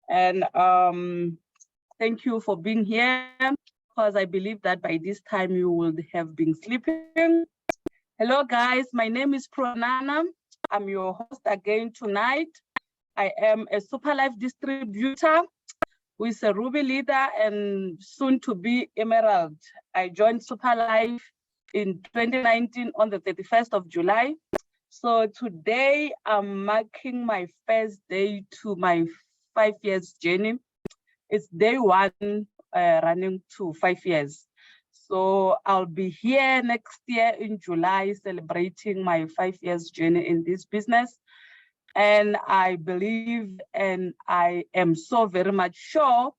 And thank you for being here, because I believe that by this time you will have been sleeping. Hello guys, my name is Pronana. I'm your host again tonight. I am a Superlife distributor who is a Ruby leader and soon to be Emerald. I joined Superlife in 2019 on the 31st of July. So today I'm marking my first day to my 5 years journey. It's day one, running to 5 years. So I'll be here next year in July celebrating my 5 years journey in this business. And I believe and I am so very much sure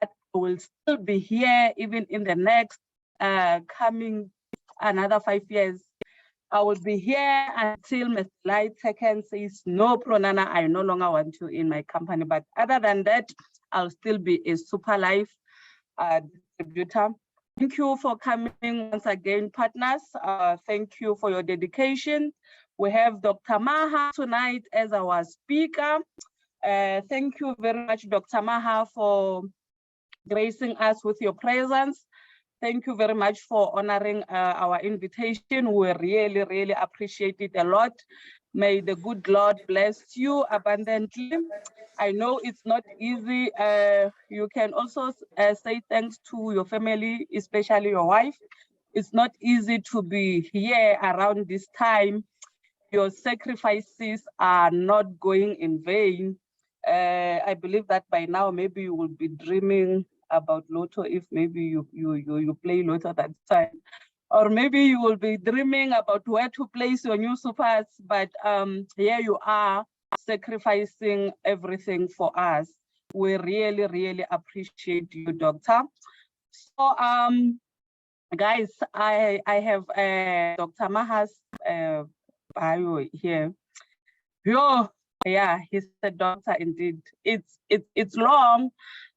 that I will still be here even in the next coming another 5 years. I will be here until Mr. Lighteken says, no, Pronana, I no longer want you in my company. But other than that, I'll still be a Superlife distributor. Thank you for coming once again, partners. Thank you for your dedication. We have Dr. Maha tonight as our speaker. Thank you very much, Dr. Maha, for gracing us with your presence. Thank you very much for honoring our invitation. We really, really appreciate it a lot. May the good Lord bless you abundantly. I know it's not easy. You can also say thanks to your family, especially your wife. It's not easy to be here around this time. Your sacrifices are not going in vain. I believe that by now, maybe you will be dreaming about Lotto if maybe you play Lotto that time. Or maybe you will be dreaming about where to place your new supers, but here you are sacrificing everything for us. We really, really appreciate you, Doctor. So, guys, I have Dr. Maha's bio here. Yeah, he's a doctor indeed. It's long.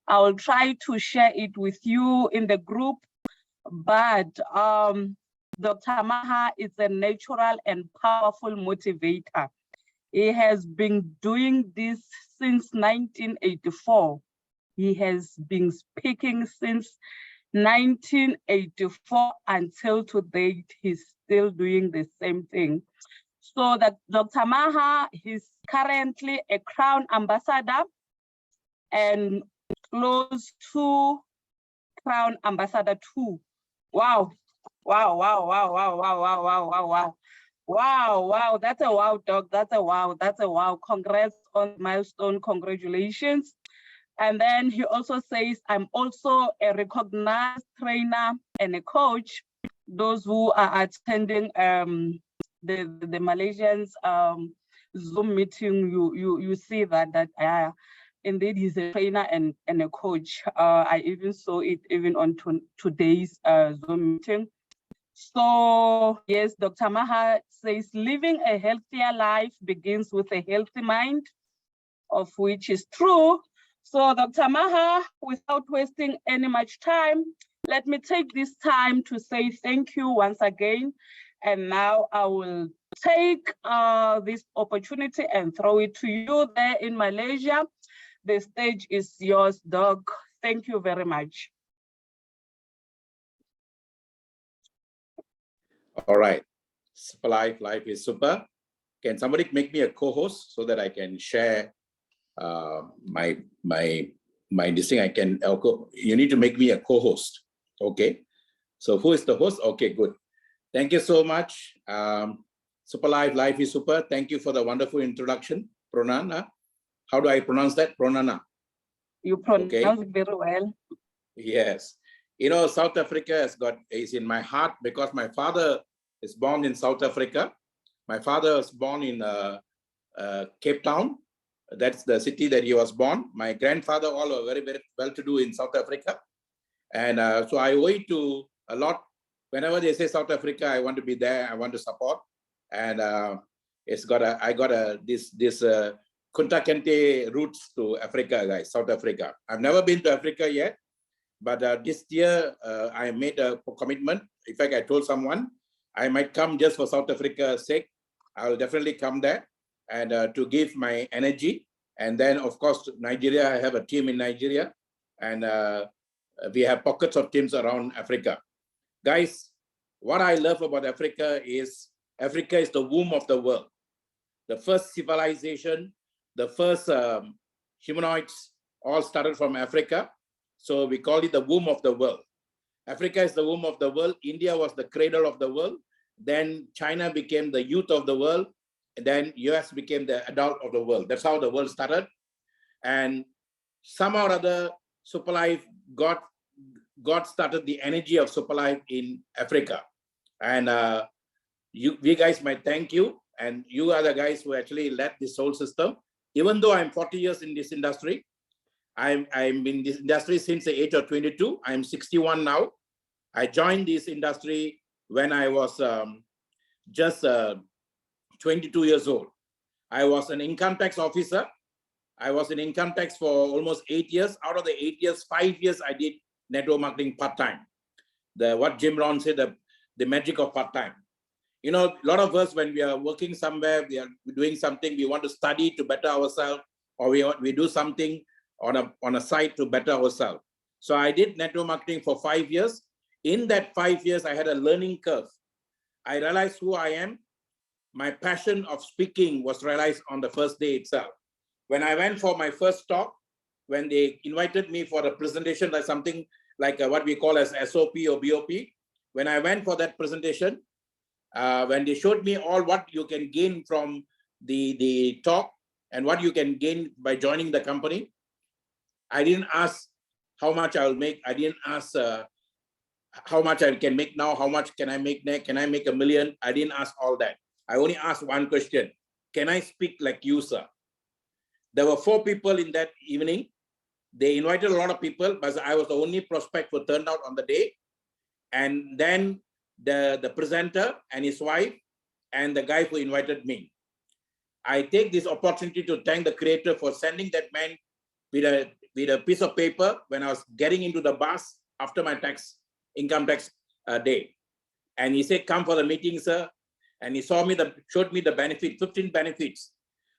I will try to share it with you in the group, but Dr. Maha is a natural and powerful motivator. He has been doing this since 1984. He has been speaking since 1984 until to date. He's still doing the same thing. So that Dr. Maha is currently a Crown Ambassador and close to Crown Ambassador 2. Wow. Wow, wow, wow, wow, wow, wow, wow, wow, wow. Wow, wow, that's a wow, Doc. That's a wow, that's a wow. Congrats on milestone, congratulations. And then he also says, I'm also a recognized trainer and a coach. Those who are attending the Malaysians Zoom meeting, you see that indeed he's a trainer and a coach. I even saw it even on today's Zoom meeting. So yes, Dr. Maha says living a healthier life begins with a healthy mind, of which is true. So Dr. Maha, without wasting any much time, let me take this time to say thank you once again. And now I will take this opportunity and throw it to you there in Malaysia. The stage is yours, Doc. Thank you very much. All right. Superlife, life is super. Can somebody make me a co-host so that I can share my this thing? I can. You need to make me a co-host. Okay. So who is the host? Okay, good. Thank you so much. Superlife, life is super. Thank you for the wonderful introduction, Pronana. How do I pronounce that? Pronana. You pronounce it very well. Yes. You know, South Africa is in my heart because my father is born in South Africa. My father was born in Cape Town. That's the city that he was born. My grandfather all are very, very well-to-do in South Africa. And so I owe it to a lot. Whenever they say South Africa, I want to be there. I want to support. And I got this Kunta Kinte roots to Africa, guys, South Africa. I've never been to Africa yet. But this year, I made a commitment. In fact, I told someone I might come just for South Africa's sake. I'll definitely come there and to give my energy And then, of course, Nigeria, I have a team in Nigeria, and we have pockets of teams around Africa. Guys, what I love about Africa is the womb of the world. The first civilization, the first humanoids all started from Africa. So we call it the womb of the world. Africa is the womb of the world. India was the cradle of the world. Then China became the youth of the world. And then US became the adult of the world. That's how the world started. And somehow or other, Superlife, God started the energy of Superlife in Africa. And we guys might thank you. And you are the guys who actually led this whole system. Even though I'm 40 years in this industry, I'm in this industry since the age of 22. I'm 61 now. I joined this industry when I was just 22 years old. I was an income tax officer. I was in income tax for almost 8 years. Out of the 8 years, 5 years I did network marketing part-time. What Jim Rohn said, the magic of part-time. You know, a lot of us, when we are working somewhere, we are doing something, we want to study to better ourselves, or we do something on a site to better ourselves. So I did network marketing for 5 years. In that 5 years, I had a learning curve. I realized who I am. My passion of speaking was realized on the first day itself. When I went for my first talk, when they invited me for a presentation, like something like what we call as SOP or BOP, when I went for that presentation, when they showed me all what you can gain from the talk and what you can gain by joining the company, I didn't ask how much I will make. I didn't ask how much I can make now, how much can I make next, can I make $1 million? I didn't ask all that. I only asked one question: can I speak like you, sir? There were 4 people in that evening. They invited a lot of people, but I was the only prospect who turned out on the day. And then the presenter and his wife and the guy who invited me. I take this opportunity to thank the creator for sending that man with a piece of paper when I was getting into the bus after my income tax day. And he said, come for the meeting, sir. And he showed me the benefit, 15 benefits.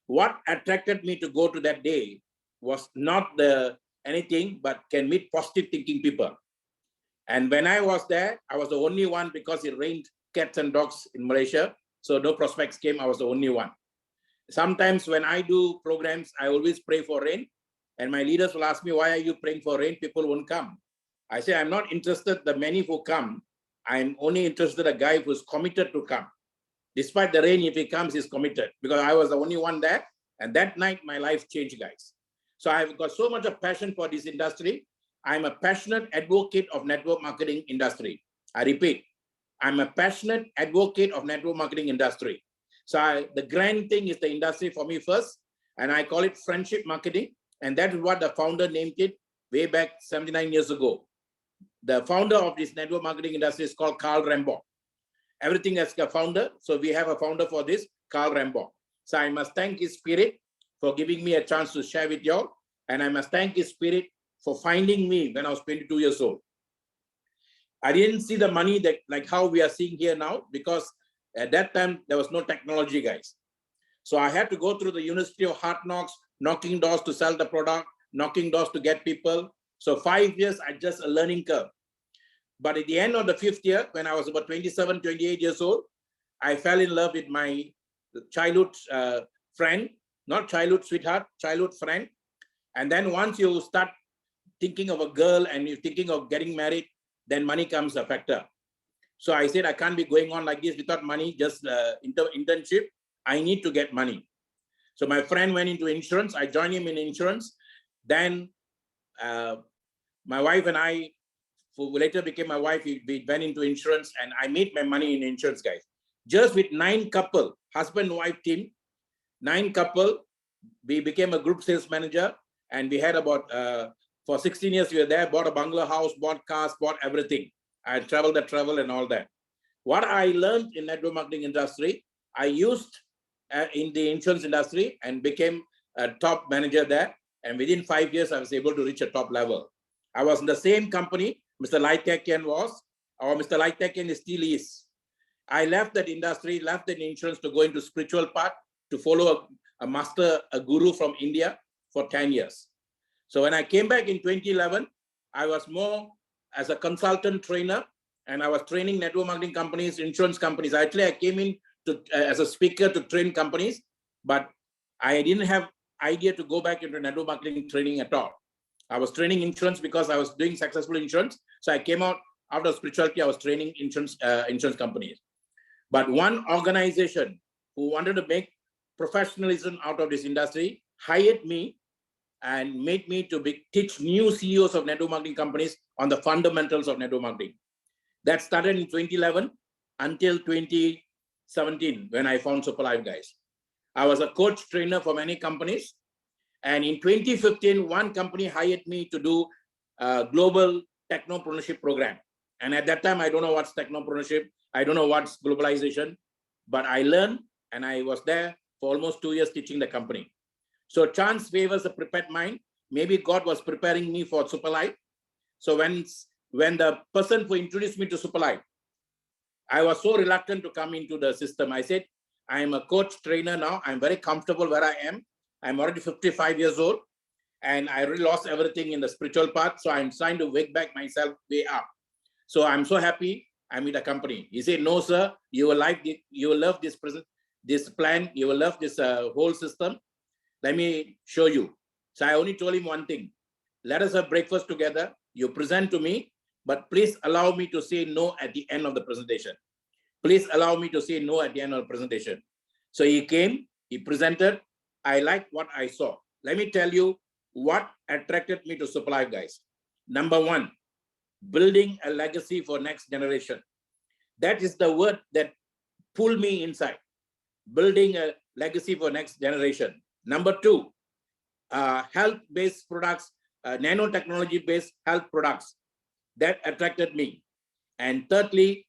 What attracted me to go to that day was not anything, but can meet positive thinking people. And when I was there, I was the only one, because it rained cats and dogs in Malaysia. So no prospects came, I was the only one. Sometimes when I do programs, I always pray for rain. And my leaders will ask me, why are you praying for rain? People won't come. I say, I'm not interested the many who come. I'm only interested in a guy who's committed to come. Despite the rain, if he comes, he's committed, because I was the only one there. And that night, my life changed, guys. So I've got so much of passion for this industry. I'm a passionate advocate of network marketing industry. I repeat, I'm a passionate advocate of network marketing industry. So the grand thing is the industry for me first, and I call it friendship marketing. And that is what the founder named it way back 79 years ago. The founder of this network marketing industry is called Carl Rambo. Everything has a founder. So we have a founder for this, Carl Rambo. So I must thank his spirit for giving me a chance to share with y'all. And I must thank his spirit for finding me when I was 22 years old. I didn't see the money that like how we are seeing here now, because at that time, there was no technology, guys. So I had to go through the University of Hard Knocks, knocking doors to sell the product, knocking doors to get people. So 5 years, I just a learning curve. But at the end of the 5th year, when I was about 27, 28 years old, I fell in love with my childhood friend, not childhood sweetheart, childhood friend. And then once you start thinking of a girl and you're thinking of getting married, then money comes a factor. So I said, I can't be going on like this without money, just internship. I need to get money. So my friend went into insurance. I joined him in insurance. Then my wife and I, who later became my wife, we went into insurance, and I made my money in insurance, guys. Just with 9 couple, husband, wife team, 9 couple, we became a group sales manager, and we had about, for 16 years, we were there, bought a bungalow house, bought cars, bought everything. I traveled the travel and all that. What I learned in network marketing industry, I used in the insurance industry and became a top manager there. And within 5 years, I was able to reach a top level. I was in the same company Mr. Laitekian was, or Mr. Laitekian still is. I left that industry, left the insurance to go into spiritual part, to follow a master, a guru from India. for 10 years. So when I came back in 2011, I was more as a consultant trainer, and I was training network marketing companies, insurance companies. Actually, I came in to, as a speaker to train companies, but I didn't have idea to go back into network marketing training at all. I was training insurance because I was doing successful insurance. So I came out of spirituality, I was training insurance companies. But one organization who wanted to make professionalism out of this industry hired me and made me to teach new CEOs of network marketing companies on the fundamentals of network marketing. That started in 2011 until 2017 when I found Superlife, guys. I was a coach trainer for many companies. And in 2015, one company hired me to do a global technopreneurship program. And at that time, I don't know what's technopreneurship. I don't know what's globalization, but I learned, and I was there for almost 2 years teaching the company. So chance favors a prepared mind. Maybe God was preparing me for Superlife. So when the person who introduced me to Superlife, I was so reluctant to come into the system. I said, I am a coach trainer now. I'm very comfortable where I am. I'm already 55 years old, and I really lost everything in the spiritual path. So I'm trying to wake back myself way up. So I'm so happy I'm in the company. He said, no, sir, you will like it. You will love this plan. You will love this whole system. Let me show you. So I only told him one thing. Let us have breakfast together. You present to me, but please allow me to say no at the end of the presentation. Please allow me to say no at the end of the presentation. So he came, he presented. I liked what I saw. Let me tell you what attracted me to Superlife, guys. Number one, building a legacy for next generation. That is the word that pulled me inside. Building a legacy for next generation. Number two, health-based products, nanotechnology-based health products. That attracted me. And thirdly,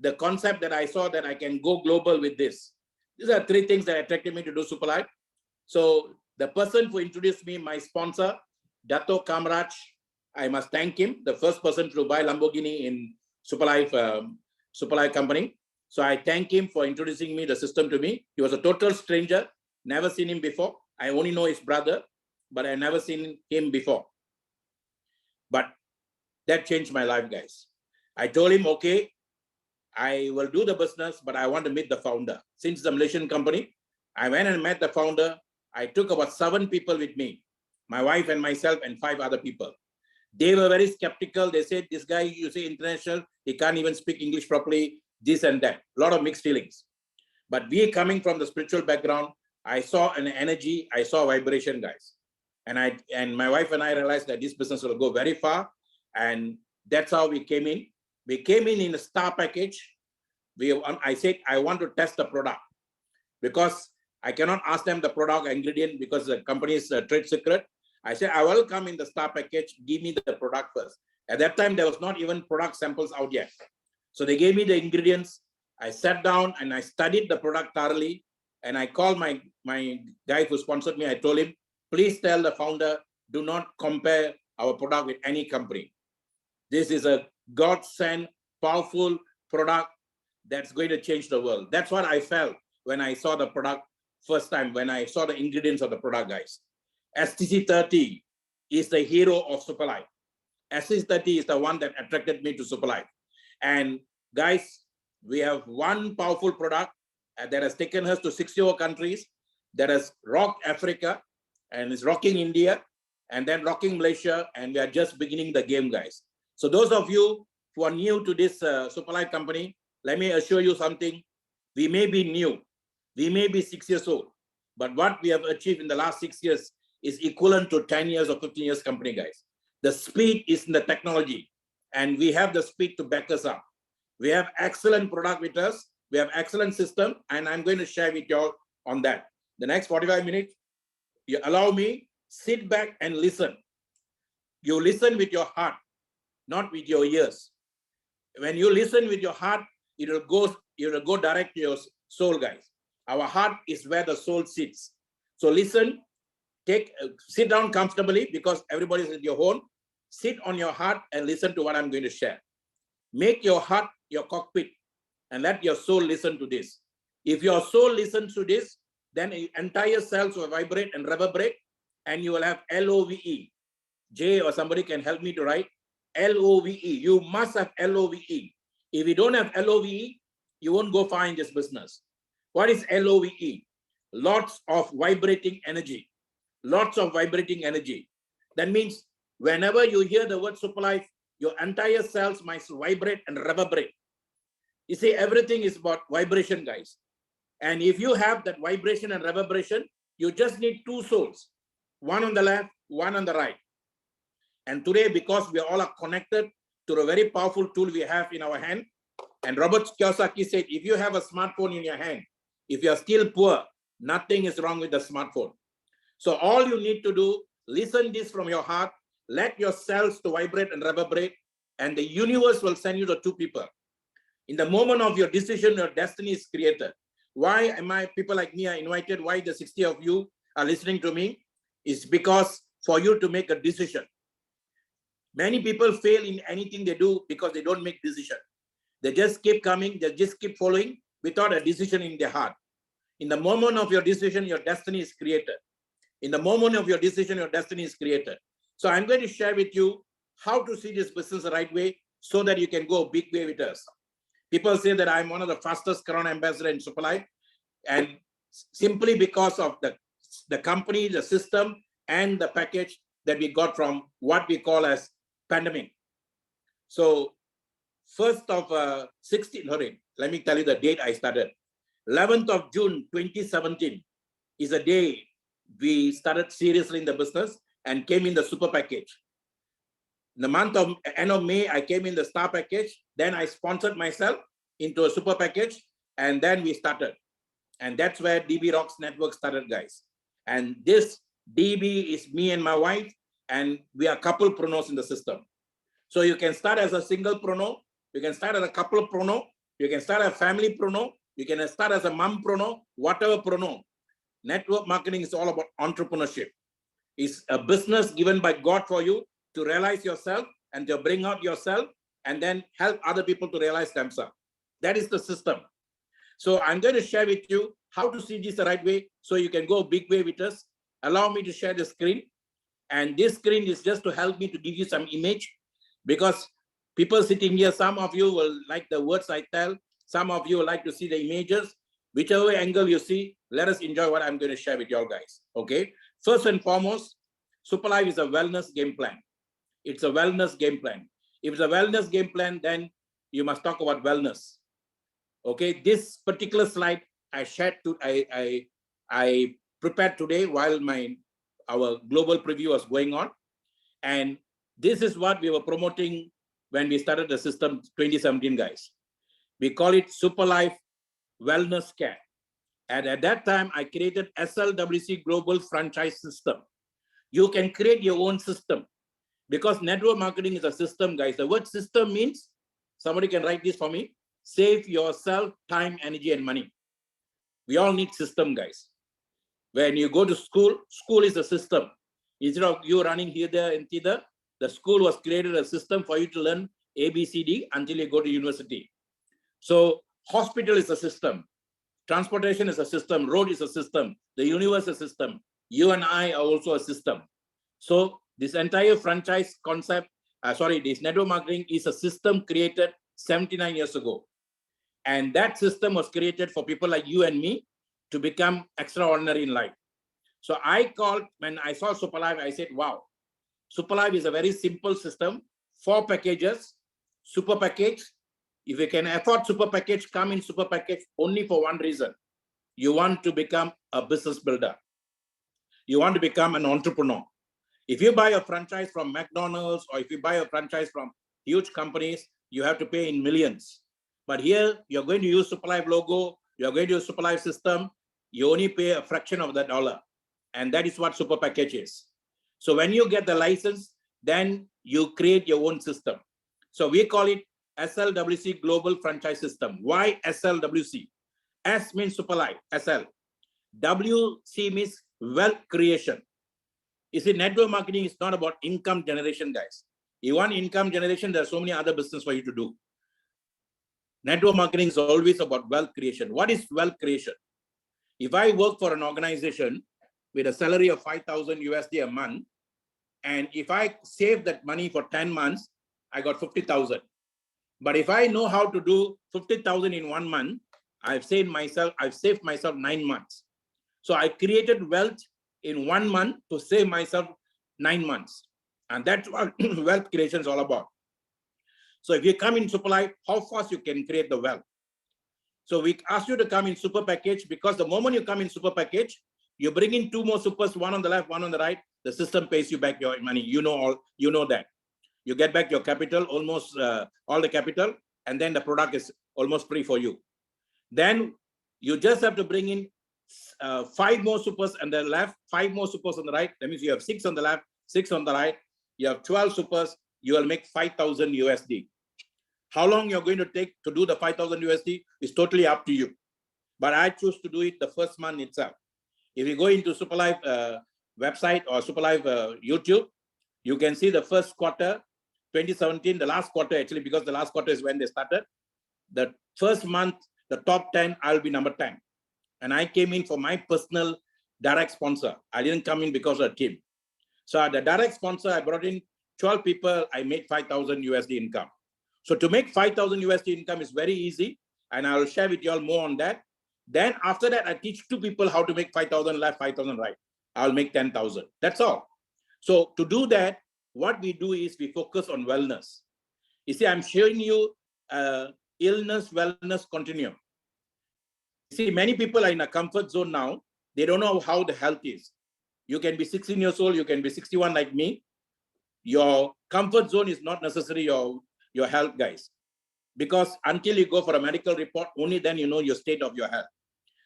the concept that I saw that I can go global with this. These are three things that attracted me to do Superlife. So the person who introduced me, my sponsor, Dato Kamraj, I must thank him, the first person to buy Lamborghini in Superlife company. So I thank him for introducing me, the system to me. He was a total stranger, never seen him before. I only know his brother, but I never seen him before. But that changed my life, guys. I told him, okay, I will do the business, but I want to meet the founder. Since it's a Malaysian company, I went and met the founder. I took about 7 people with me, my wife and myself and 5 other people. They were very skeptical. They said, this guy, you say international, he can't even speak English properly, this and that. A lot of mixed feelings. But we coming from the spiritual background, I saw an energy, I saw vibration, guys. And my wife and I realized that this business will go very far. And that's how we came in. We came in a star package. I said, I want to test the product because I cannot ask them the product ingredient because the company is a trade secret. I said, I will come in the star package, give me the product first. At that time, there was not even product samples out yet. So they gave me the ingredients. I sat down and I studied the product thoroughly. And I called my guy who sponsored me. I told him, please tell the founder, do not compare our product with any company. This is a God-sent, powerful product that's going to change the world. That's what I felt when I saw the product first time, when I saw the ingredients of the product, guys. STC30 is the hero of Superlife. STC30 is the one that attracted me to Superlife. And guys, we have one powerful product that has taken us to 60 countries, that has rocked Africa, and is rocking India, and then rocking Malaysia, and we are just beginning the game, guys. So those of you who are new to this Superlife company, let me assure you something. We may be new, we may be 6 years old, but what we have achieved in the last 6 years is equivalent to 10 years or 15 years company, guys. The speed is in the technology, and we have the speed to back us up. We have excellent product with us. We have excellent system, and I'm going to share with you all on that. The next 45 minutes, you allow me, sit back and listen. You listen with your heart, not with your ears. When you listen with your heart, it will go direct to your soul, guys. Our heart is where the soul sits. So listen, sit down comfortably because everybody's at your home. Sit on your heart and listen to what I'm going to share. Make your heart your cockpit and let your soul listen to this. If your soul listens to this, then entire cells will vibrate and reverberate, and you will have LOVE. Jay or somebody can help me to write LOVE. You must have LOVE. If you don't have LOVE, you won't go far in this business. What is LOVE? Lots of vibrating energy. Lots of vibrating energy. That means whenever you hear the word Superlife, your entire cells might vibrate and reverberate. You see, everything is about vibration, guys. And if you have that vibration and reverberation, you just need two souls, one on the left, one on the right. And today, because we all are connected to a very powerful tool we have in our hand, and Robert Kiyosaki said, if you have a smartphone in your hand, if you're still poor, nothing is wrong with the smartphone. So all you need to do, listen this from your heart, let your cells to vibrate and reverberate, and the universe will send you the two people. In the moment of your decision, your destiny is created. Why am I, people like me are invited, why the 60 of you are listening to me? It's because for you to make a decision. Many people fail in anything they do because they don't make decision. They just keep coming, they just keep following without a decision in their heart. In the moment of your decision, your destiny is created. In the moment of your decision, your destiny is created. So I'm going to share with you how to see this business the right way so that you can go a big way with us. People say that I'm one of the fastest Corona ambassador in Superlife, and simply because of the company, the system, and the package that we got from what we call as pandemic. So first of 16, let me tell you the date I started. 11th of June, 2017 is a day we started seriously in the business and came in the super package. In the month of end of May, I came in the star package. Then I sponsored myself into a super package, and then we started. And that's where DBROCKS network started, guys. And this DB is me and my wife, and we are couple pronors in the system. So you can start as a single prono, you can start as a couple prono, you can start as a family prono, you can start as a mom prono, whatever prono. Network marketing is all about entrepreneurship. It's a business given by God for you to realize yourself and to bring out yourself and then help other people to realize themselves. That is the system. So I'm going to share with you how to see this the right way so you can go a big way with us. Allow me to share the screen. And this screen is just to help me to give you some image, because people sitting here, some of you will like the words I tell, some of you will like to see the images. Whichever angle you see, let us enjoy what I'm going to share with you all guys. Okay. First and foremost, Superlife is a wellness game plan. It's a wellness game plan. If it's a wellness game plan, then you must talk about wellness. Okay, this particular slide I shared to I prepared today while our global preview was going on, and this is what we were promoting when we started the system 2017, guys. We call it Superlife Wellness Care, and at that time I created SLWC Global Franchise System. You can create your own system because network marketing is a system, guys. The word system means, somebody can write this for me, save yourself time, energy, and money. We all need system, guys. When you go to school, school is a system. Instead of you running here, there, and thither, the school was created a system for you to learn ABCD until you go to university. So hospital is a system. Transportation is a system. Road is a system. The universe is a system. You and I are also a system. So this entire franchise concept, this network marketing is a system created 79 years ago. And that system was created for people like you and me to become extraordinary in life. So I called, when I saw Superlife, I said, wow, Superlife is a very simple system, 4 packages, super package. If you can afford super package, come in super package only for one reason. You want to become a business builder. You want to become an entrepreneur. If you buy a franchise from McDonald's or if you buy a franchise from huge companies, you have to pay in millions. But here, you're going to use Superlife logo, you're going to use Superlife system, you only pay a fraction of that dollar. And that is what super package is. So when you get the license, then you create your own system. So we call it SLWC Global Franchise System. Why SLWC? S means Superlife, SL. WC means wealth creation. You see, network marketing is not about income generation, guys. You want income generation, there are so many other business for you to do. Network marketing is always about wealth creation. What is wealth creation? If I work for an organization with a salary of 5,000 USD a month. And if I save that money for 10 months, I got 50,000. But if I know how to do 50,000 in 1 month, I've saved myself 9 months. So I created wealth in 1 month to save myself 9 months. And that's what wealth creation is all about. So if you come in Superlife, how fast you can create the wealth? So we ask you to come in super package, because the moment you come in super package, you bring in 2 more supers, one on the left, one on the right. The system pays you back your money. You know that. You get back your capital, almost all the capital, and then the product is almost free for you. Then you just have to bring in 5 more supers on the left, 5 more supers on the right. That means you have 6 on the left, 6 on the right. You have 12 supers. You will make 5,000 USD. How long you're going to take to do the 5,000 USD is totally up to you. But I choose to do it the first month itself. If you go into Superlife website or Superlife YouTube, you can see the first quarter, 2017, the last quarter actually, because the last quarter is when they started. The first month, the top 10, I'll be number 10. And I came in for my personal direct sponsor. I didn't come in because of a team. So the direct sponsor, I brought in 12 people, I made 5,000 USD income. So to make 5,000 USD income is very easy. And I'll share with you all more on that. Then after that, I teach 2 people how to make 5,000 left, 5,000 right. I'll make 10,000. That's all. So to do that, what we do is we focus on wellness. You see, I'm showing you illness, wellness continuum. You see, many people are in a comfort zone now. They don't know how the health is. You can be 16 years old, you can be 61 like me. Your comfort zone is not necessarily your health, guys. Because until you go for a medical report, only then you know your state of your health.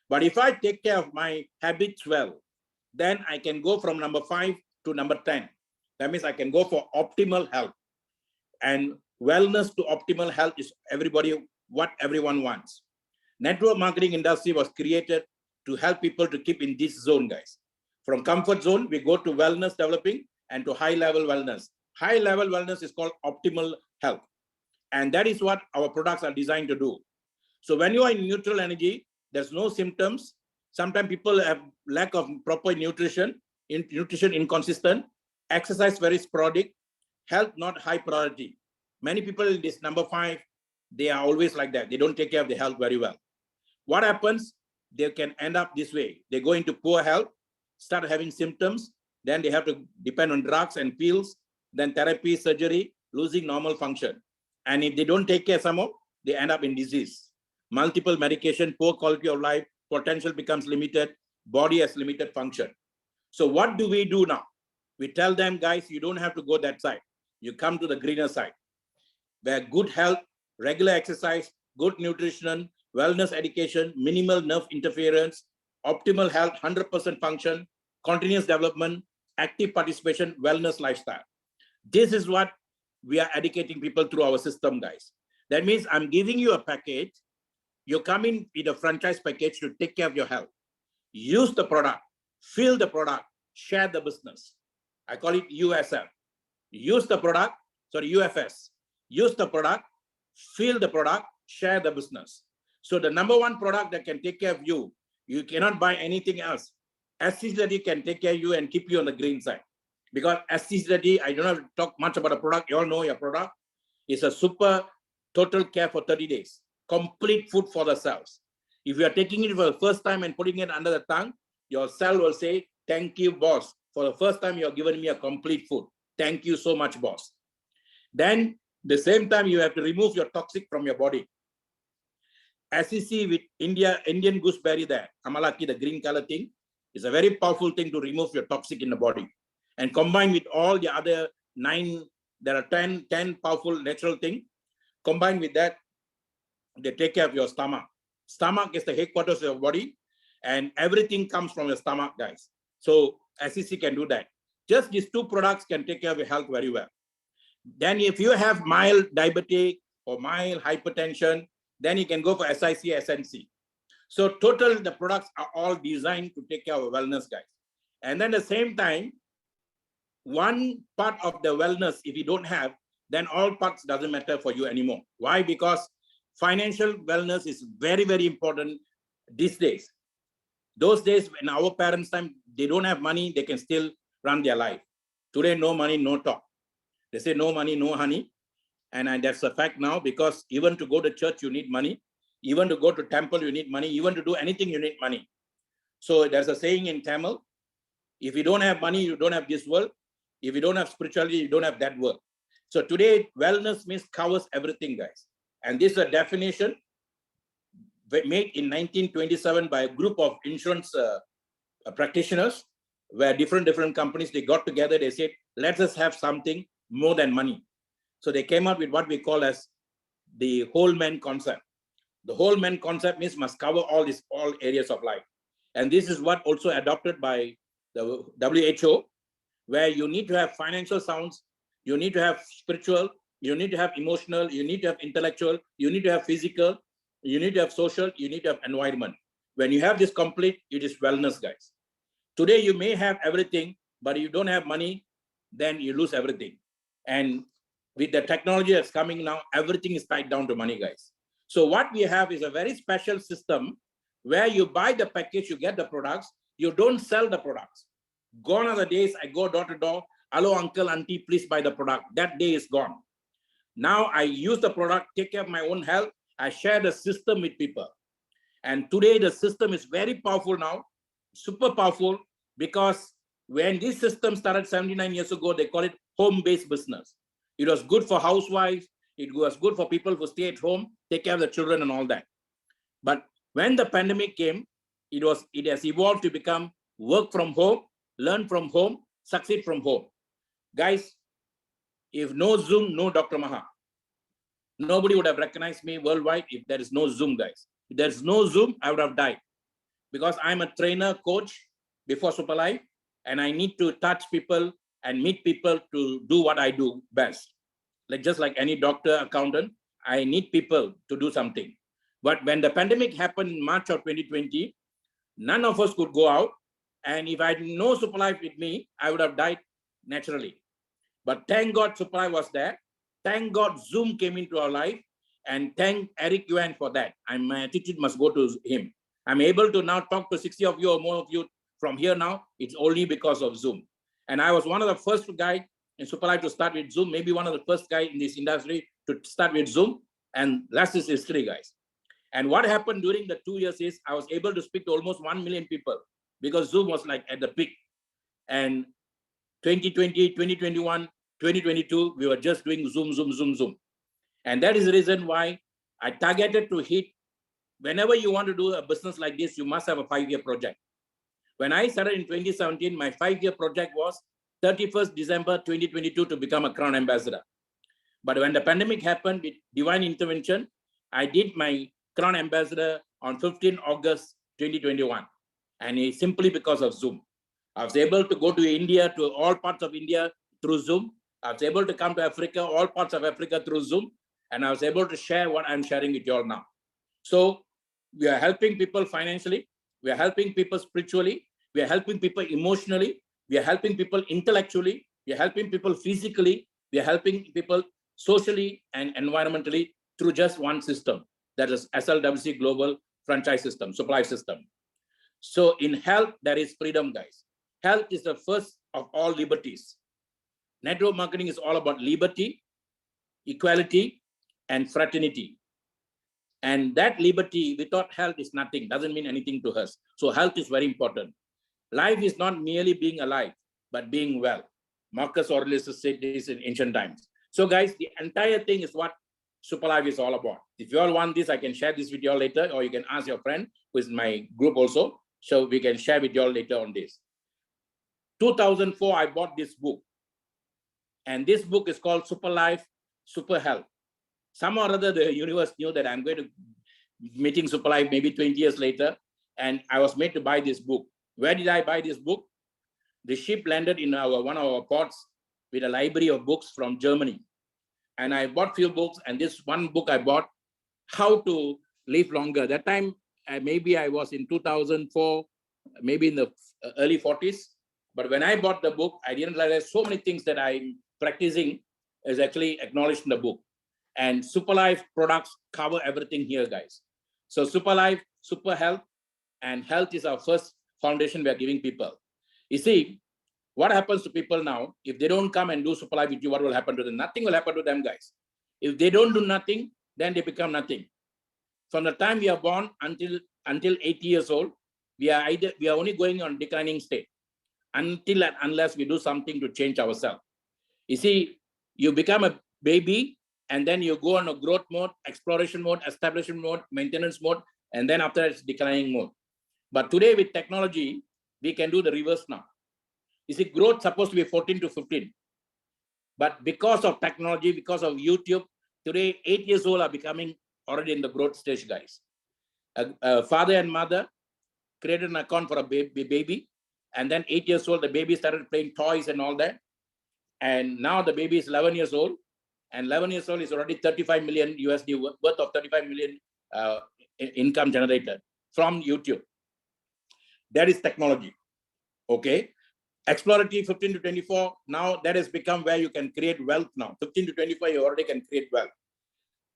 But if I take care of my habits well, then I can go from number 5 to number 10. That means I can go for optimal health. And wellness to optimal health is what everyone wants. Network marketing industry was created to help people to keep in this zone, guys. From comfort zone, we go to wellness developing and to high level wellness. High level wellness is called optimal health. And that is what our products are designed to do. So when you are in neutral energy, there's no symptoms. Sometimes people have lack of proper nutrition inconsistent, exercise very sporadic, health not high priority. Many people in this number 5, they are always like that. They don't take care of the health very well. What happens? They can end up this way. They go into poor health, start having symptoms, then they have to depend on drugs and pills, then therapy, surgery, losing normal function. And if they don't take care somehow, they end up in disease. Multiple medication, poor quality of life, potential becomes limited, body has limited function. So what do we do now? We tell them, guys, you don't have to go that side. You come to the greener side, where good health, regular exercise, good nutrition, wellness education, minimal nerve interference, optimal health, 100% function, continuous development, active participation, wellness lifestyle. This is what we are educating people through our system, guys. That means I'm giving you a package. You come in with a franchise package to take care of your health. Use the product, feel the product, share the business. I call it USF. Use the product, UFS. Use the product, feel the product, share the business. So the number 1 product that can take care of you, you cannot buy anything else. SCZD can take care of you and keep you on the green side. Because SCZD, I don't have to talk much about the product. You all know your product. It's a super total care for 30 days. Complete food for the cells. If you are taking it for the first time and putting it under the tongue, your cell will say, thank you, boss. For the first time, you are giving me a complete food. Thank you so much, boss. Then, the same time, you have to remove your toxic from your body. SEC with Indian gooseberry there, Amalaki, the green color thing, is a very powerful thing to remove your toxic in the body. And combined with all the other 9, there are 10 powerful natural things. Combined with that, they take care of your stomach. Stomach is the headquarters of your body, and everything comes from your stomach, guys. So SEC can do that. Just these 2 products can take care of your health very well. Then if you have mild diabetic or mild hypertension, then you can go for SIC, SNC. So total, the products are all designed to take care of wellness, guys. And then at the same time, one part of the wellness, if you don't have, then all parts doesn't matter for you anymore. Why? Because financial wellness is very, very important these days. Those days when our parents' time, they don't have money, they can still run their life. Today, no money, no talk. They say no money, no honey. And that's a fact now, because even to go to church, you need money. Even to go to temple, you need money. Even to do anything, you need money. So there's a saying in Tamil, if you don't have money, you don't have this world. If you don't have spirituality, you don't have that world. So today, wellness means covers everything, guys. And this is a definition made in 1927 by a group of insurance practitioners, where different companies, they got together, they said, let us have something more than money. So they came up with what we call as the whole man concept. The whole man concept means must cover all areas of life. And this is what also adopted by the WHO, where you need to have financial sounds, you need to have spiritual, you need to have emotional, you need to have intellectual, you need to have physical, you need to have social, you need to have environment. When you have this complete, it is wellness, guys. Today, you may have everything, but if you don't have money, then you lose everything. And with the technology that's coming now, everything is tied down to money, guys. So what we have is a very special system where you buy the package, you get the products, you don't sell the products. Gone are the days I go door to door, hello, uncle, auntie, please buy the product. That day is gone. Now I use the product, take care of my own health. I share the system with people. And today the system is very powerful now, super powerful, because when this system started 79 years ago, they call it home-based business. It was good for housewives. It was good for people who stay at home, take care of the children and all that. But when the pandemic came, it has evolved to become work from home, learn from home, succeed from home. Guys, if no Zoom, no Dr. Maha. Nobody would have recognized me worldwide if there is no Zoom, guys. If there's no Zoom, I would have died. Because I'm a trainer, coach before Superlife, and I need to touch people and meet people to do what I do best. Just like any doctor, accountant, I need people to do something. But when the pandemic happened in March of 2020, none of us could go out. And if I had no Superlife with me, I would have died naturally. But thank God Superlife was there. Thank God Zoom came into our life. And thank Eric Yuan for that. And my attitude must go to him. I'm able to now talk to 60 of you or more of you from here now. It's only because of Zoom. And I was one of the first guys in Superlife to start with Zoom, maybe one of the first guys in this industry to start with Zoom. And rest is history, guys. And what happened during the 2 years is I was able to speak to almost 1 million people because Zoom was like at the peak. And 2020, 2021, 2022, we were just doing Zoom. And that is the reason why I targeted to hit, whenever you want to do a business like this, you must have a 5-year project. When I started in 2017, my 5-year project was 31st December 2022 to become a Crown Ambassador. But when the pandemic happened with divine intervention, I did my Crown Ambassador on 15 August 2021. And it's simply because of Zoom. I was able to go to India, to all parts of India through Zoom. I was able to come to Africa, all parts of Africa through Zoom. And I was able to share what I'm sharing with you all now. So we are helping people financially. We are helping people spiritually. We are helping people emotionally. We are helping people intellectually. We are helping people physically. We are helping people socially and environmentally through just one system. That is SLWC Global Franchise System, Supply System. So in health, there is freedom, guys. Health is the first of all liberties. Network marketing is all about liberty, equality, and fraternity. And that liberty without health is nothing, doesn't mean anything to us. So health is very important. Life is not merely being alive, but being well. Marcus Aurelius said this in ancient times. So guys, the entire thing is what Superlife is all about. If you all want this, I can share this with you all later, or you can ask your friend who is in my group also. So we can share with you all later on this. 2004, I bought this book. And this book is called Superlife, Super Health. Somehow or other, the universe knew that I'm going to meeting Superlife maybe 20 years later. And I was made to buy this book. Where did I buy this book? The ship landed in one of our ports with a library of books from Germany. And I bought few books, and this one book I bought, How to Live Longer. That time, maybe I was in 2004, maybe in the early 40s. But when I bought the book, I didn't realize so many things that I'm practicing is actually acknowledged in the book. And Superlife products cover everything here, guys. So Superlife, Super Health, and health is our first foundation we are giving people. You see, what happens to people now, if they don't come and do Superlife with you, what will happen to them? Nothing will happen to them, guys. If they don't do nothing, then they become nothing. From the time we are born until 80 years old, we are only going on declining state until and unless we do something to change ourselves. You see, you become a baby and then you go on a growth mode, exploration mode, establishment mode, maintenance mode, and then after it's declining mode. But today with technology, we can do the reverse now. You see, growth supposed to be 14 to 15. But because of technology, because of YouTube, today 8 years old are becoming already in the growth stage, guys. A father and mother created an account for a baby, and then 8 years old, the baby started playing toys and all that. And now the baby is 11 years old, and 11 years old is already 35 million USD worth of 35 million income generated from YouTube. That is technology. Okay. Exploratory 15 to 24, now that has become where you can create wealth now. 15 to 24, you already can create wealth.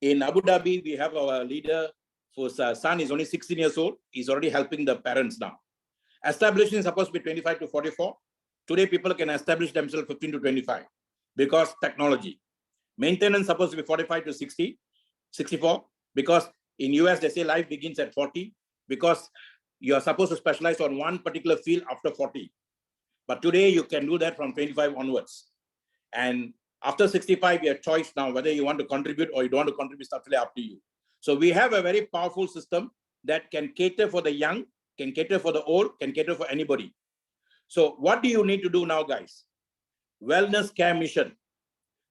In Abu Dhabi, we have our leader whose son is only 16 years old. He's already helping the parents now. Establishing is supposed to be 25 to 44. Today, people can establish themselves 15 to 25 because technology. Maintenance is supposed to be 45 to 60, 64, because in US, they say life begins at 40 because you are supposed to specialize on one particular field after 40. But today, you can do that from 25 onwards. And after 65, you have choice now, whether you want to contribute or you don't want to contribute, it's totally up to you. So we have a very powerful system that can cater for the young, can cater for the old, can cater for anybody. So what do you need to do now, guys? Wellness Care Mission.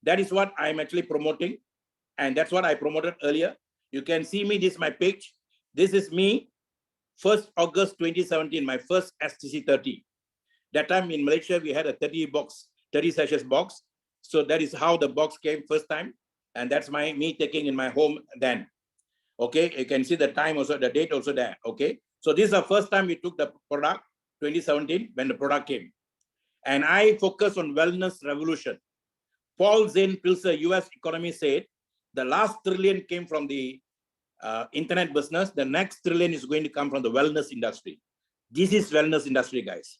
That is what I'm actually promoting. And that's what I promoted earlier. You can see me, this is my page. This is me, 1st August 2017, my first STC 30. That time in Malaysia, we had a 30 sachets box. So that is how the box came first time. And that's me taking in my home then. Okay, you can see the time also, the date also there. Okay, so this is the first time we took the product, 2017, when the product came. And I focus on wellness revolution. Paul Zane Pilser, US economy said, the last trillion came from the internet business. The next trillion is going to come from the wellness industry. This is wellness industry, guys.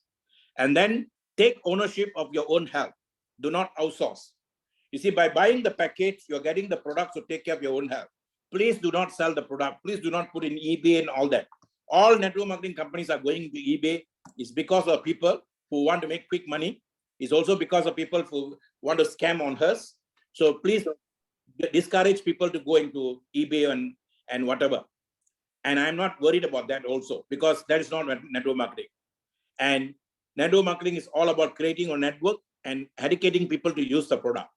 And then take ownership of your own health. Do not outsource. You see, by buying the package, you're getting the products to take care of your own health. Please do not sell the product. Please do not put in eBay and all that. All network marketing companies are going to eBay. It's because of people who want to make quick money. It's also because of people who want to scam on us. So please discourage people to go into eBay and whatever. And I'm not worried about that also, because that is not network marketing. And network marketing is all about creating a network and educating people to use the product.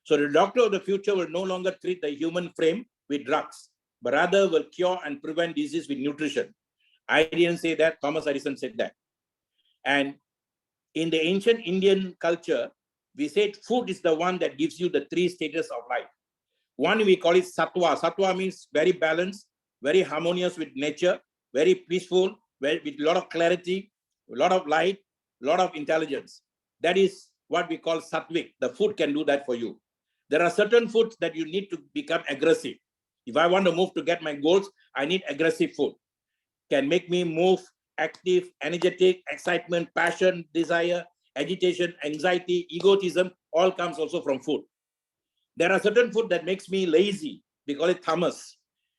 So the doctor of the future will no longer treat the human frame with drugs, but rather will cure and prevent disease with nutrition. I didn't say that, Thomas Edison said that. And in the ancient Indian culture, we said food is the one that gives you the 3 stages of life. One, we call it sattva. Sattva means very balanced, very harmonious with nature, very peaceful, with a lot of clarity, a lot of light, a lot of intelligence. That is what we call sattvic. The food can do that for you. There are certain foods that you need to become aggressive. If I want to move to get my goals, I need aggressive food. Can make me move, active, energetic, excitement, passion, desire, agitation, anxiety, egotism, all comes also from food. There are certain food that makes me lazy. We call it tamas.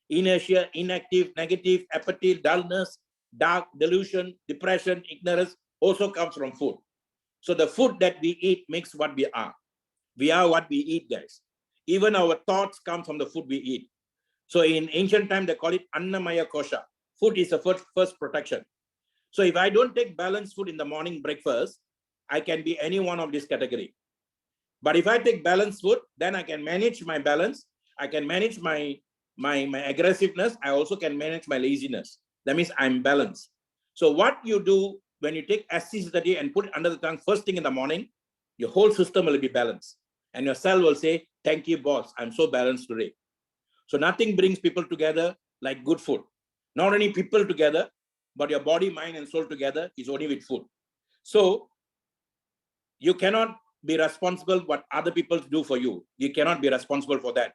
Inertia, inactive, negative, apathy, dullness, dark, delusion, depression, ignorance also comes from food. So the food that we eat makes what we are. We are what we eat, guys. Even our thoughts come from the food we eat. So in ancient time, they call it Annamaya Kosha. Food is the first protection. So if I don't take balanced food in the morning breakfast, I can be any one of this category. But if I take balanced food, then I can manage my balance. I can manage my aggressiveness. I also can manage my laziness. That means I'm balanced. So what you do when you take SC30 and put it under the tongue first thing in the morning, your whole system will be balanced. And your cell will say, thank you, boss. I'm so balanced today. So nothing brings people together like good food. Not only people together, but your body, mind, and soul together is only with food. So you cannot be responsible what other people do for you. You cannot be responsible for that.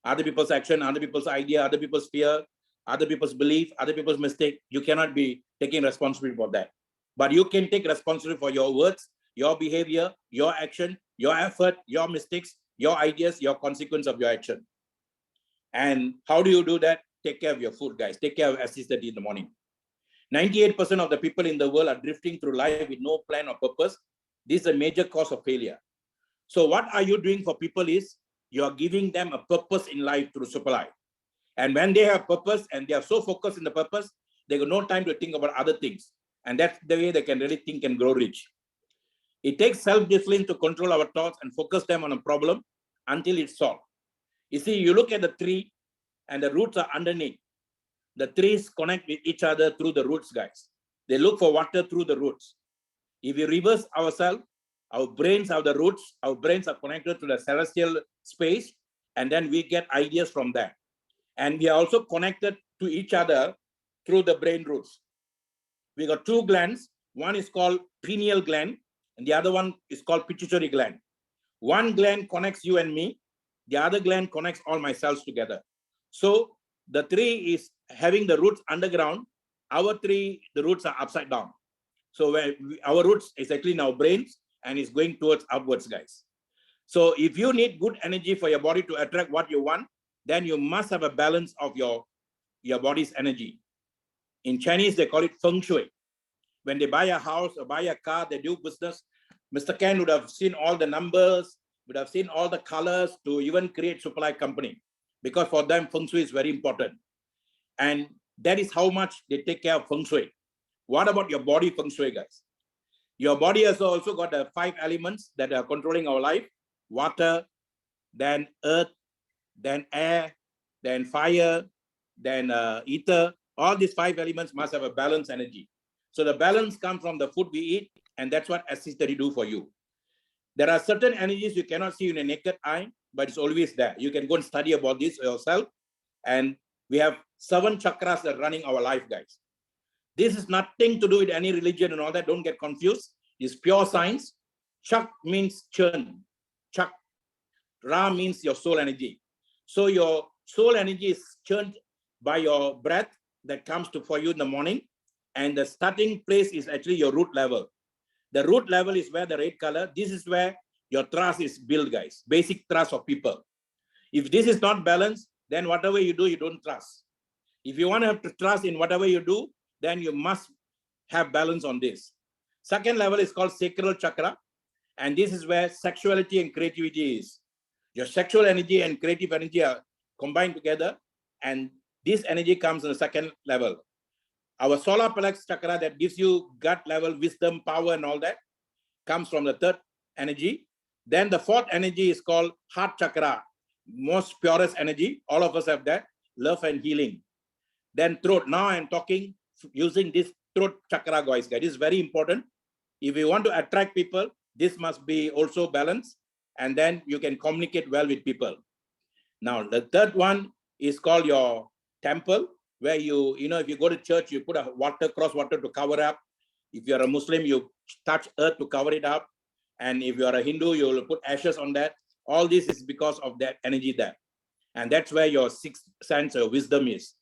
Other people's action, other people's idea, other people's fear, other people's belief, other people's mistake. You cannot be taking responsibility for that. But you can take responsibility for your words, your behavior, your action, your effort, your mistakes, your ideas, your consequence of your action. And how do you do that? Take care of your food, guys. Take care of assisted in the morning. 98% of the people in the world are drifting through life with no plan or purpose. This is a major cause of failure. So what are you doing for people is you are giving them a purpose in life through Superlife. And when they have purpose and they are so focused in the purpose, they got no time to think about other things. And that's the way they can really think and grow rich. It takes self-discipline to control our thoughts and focus them on a problem until it's solved. You see, you look at the tree and the roots are underneath. The trees connect with each other through the roots, guys. They look for water through the roots. If we reverse ourselves, our brains are the roots, our brains are connected to the celestial space, and then we get ideas from that. And we are also connected to each other through the brain roots. We got two glands. One is called pineal gland, and the other one is called pituitary gland. One gland connects you and me. The other gland connects all my cells together. So the tree is having the roots underground. Our tree, the roots are upside down. So our roots is actually in our brains and is going towards upwards, guys. So if you need good energy for your body to attract what you want, then you must have a balance of your body's energy. In Chinese, they call it feng shui. When they buy a house or buy a car, they do business. Mr. Ken would have seen all the numbers, would have seen all the colors to even create Superlife company, because for them, feng shui is very important. And that is how much they take care of feng shui. What about your body feng shui, guys? Your body has also got the 5 elements that are controlling our life: water, then earth, then air, then fire, then ether. All these 5 elements must have a balanced energy. So the balance comes from the food we eat, and that's what assisted do for you. There are certain energies you cannot see in a naked eye, but it's always there. You can go and study about this yourself. And we have 7 chakras that are running our life, guys. This is nothing to do with any religion and all that. Don't get confused. It's pure science. Chak means churn. Chak. Ra means your soul energy. So your soul energy is churned by your breath that comes for you in the morning. And the starting place is actually your root level. The root level is where the red color. This is where your trust is built, guys. Basic trust of people. If this is not balanced, then whatever you do, you don't trust. If you want to have to trust in whatever you do, then you must have balance on this. Second level is called sacral chakra. And this is where sexuality and creativity is. Your sexual energy and creative energy are combined together. And this energy comes in the second level. Our solar plexus chakra that gives you gut level, wisdom, power, and all that comes from the third energy. Then the fourth energy is called heart chakra, most purest energy. All of us have that, love and healing. Then throat. Now I'm talking using this throat chakra, guys. This is very important. If you want to attract people, this must be also balanced, and then you can communicate well with people. Now, the third one is called your temple, where if you go to church, you put a cross water to cover up. If you're a Muslim, you touch earth to cover it up. And if you're a Hindu, you will put ashes on that. All this is because of that energy there. And that's where your sixth sense of wisdom is.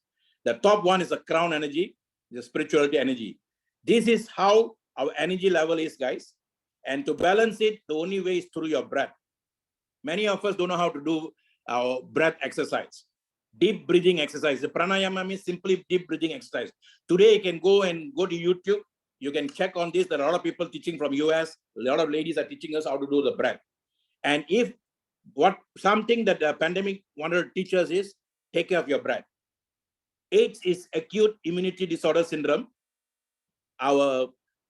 The top one is the crown energy, the spirituality energy. This is how our energy level is, guys. And to balance it, the only way is through your breath. Many of us don't know how to do our breath exercise. Deep breathing exercise. The pranayama means simply deep breathing exercise. Today, you can go to YouTube. You can check on this. There are a lot of people teaching from US. A lot of ladies are teaching us how to do the breath. And if something that the pandemic wanted to teach us is take care of your breath. AIDS is acute immunity disorder syndrome.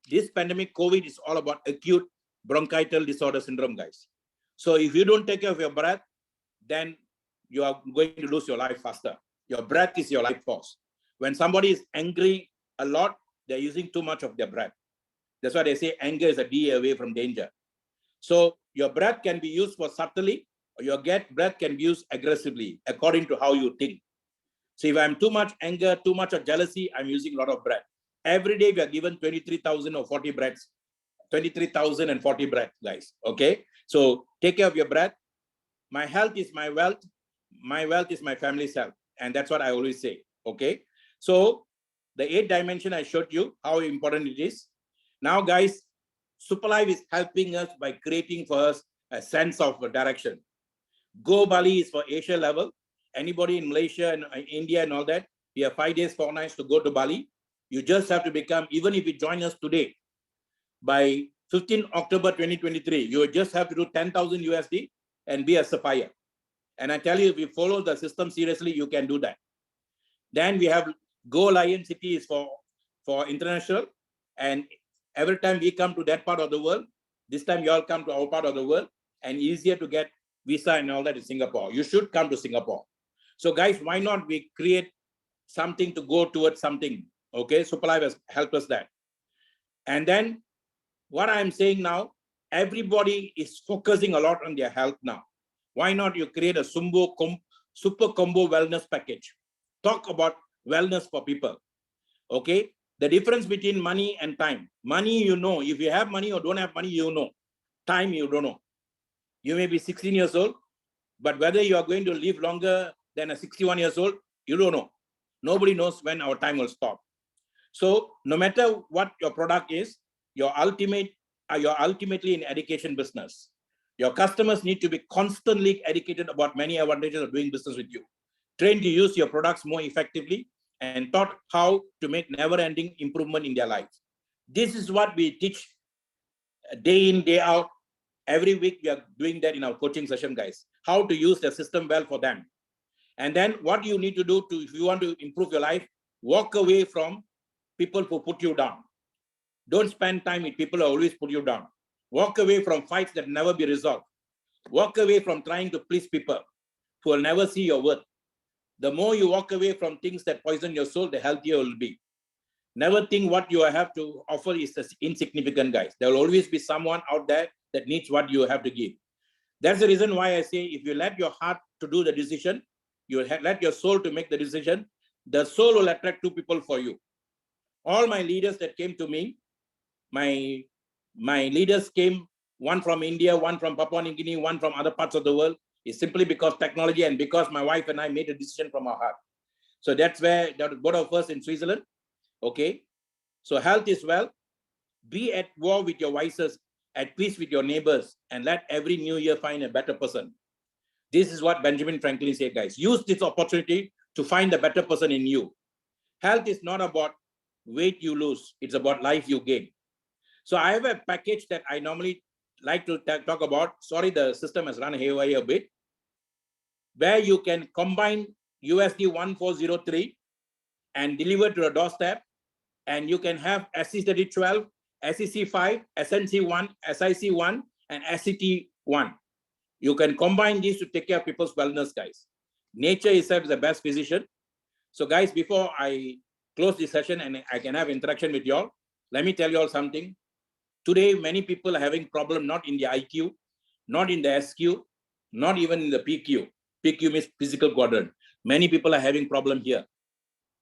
This pandemic COVID is all about acute bronchial disorder syndrome, guys. So if you don't take care of your breath, then you are going to lose your life faster. Your breath is your life force. When somebody is angry a lot, they're using too much of their breath. That's why they say anger is a D away from danger. So your breath can be used for subtly, or your breath can be used aggressively, according to how you think. So if I'm too much anger, too much of jealousy, I'm using a lot of breath. Every day we are given 23,000 or 40 breaths, 23,040 breaths, guys. Okay. So take care of your breath. My health is my wealth. My wealth is my family's health. And that's what I always say. Okay. So the 8 dimension I showed you how important it is. Now, guys, Superlife is helping us by creating for us a sense of direction. Go Bali is for Asia level. Anybody in Malaysia and India and all that, we have 5 days, 4 nights to go to Bali. You just have to become, even if you join us today, by 15 October 2023, you just have to do 10,000 USD and be a sapphire. And I tell you, if you follow the system seriously, you can do that. Then we have Go Lion City is for international. And every time we come to that part of the world, this time you all come to our part of the world, and easier to get visa and all that in Singapore. You should come to Singapore. So guys, why not we create something to go towards something? Okay, Superlife has helped us that. And then what I'm saying now, everybody is focusing a lot on their health now. Why not you create a super combo wellness package? Talk about wellness for people. Okay, the difference between money and time. Money, you know, if you have money or don't have money, you know. Time, you don't know. You may be 16 years old, but whether you are going to live longer than a 61 years old, you don't know. Nobody knows when our time will stop. So no matter what your product is, you're ultimately in education business. Your customers need to be constantly educated about many advantages of doing business with you. Trained to use your products more effectively and taught how to make never-ending improvement in their lives. This is what we teach day in, day out. Every week we are doing that in our coaching session, guys. How to use the system well for them. And then what you need to do to, if you want to improve your life, walk away from people who put you down. Don't spend time with people who always put you down. Walk away from fights that never be resolved. Walk away from trying to please people who will never see your worth. The more you walk away from things that poison your soul, the healthier you will be. Never think what you have to offer is insignificant, guys. There will always be someone out there that needs what you have to give. That's the reason why I say, if you let your heart to do the decision, you let your soul to make the decision, the soul will attract 2 people for you. All my leaders that came to me, my leaders came, one from India, one from Papua New Guinea, one from other parts of the world, is simply because technology and because my wife and I made a decision from our heart. So that's where both of us in Switzerland. Okay. So health is well. Be at war with your vices, at peace with your neighbors, and let every new year find a better person. This is what Benjamin Franklin said, guys. Use this opportunity to find a better person in you. Health is not about weight you lose. It's about life you gain. So I have a package that I normally like to talk about. Sorry, the system has run haywire a bit. Where you can combine USD 1403 and deliver to a doorstep. And you can have SC3012, SEC5, SNC1, SIC1, and SCT1. You can combine these to take care of people's wellness, guys. Nature itself is the best physician. So guys, before I close this session and I can have interaction with you all, let me tell you all something. Today, many people are having problem not in the IQ, not in the SQ, not even in the PQ. PQ means physical quadrant. Many people are having problem here.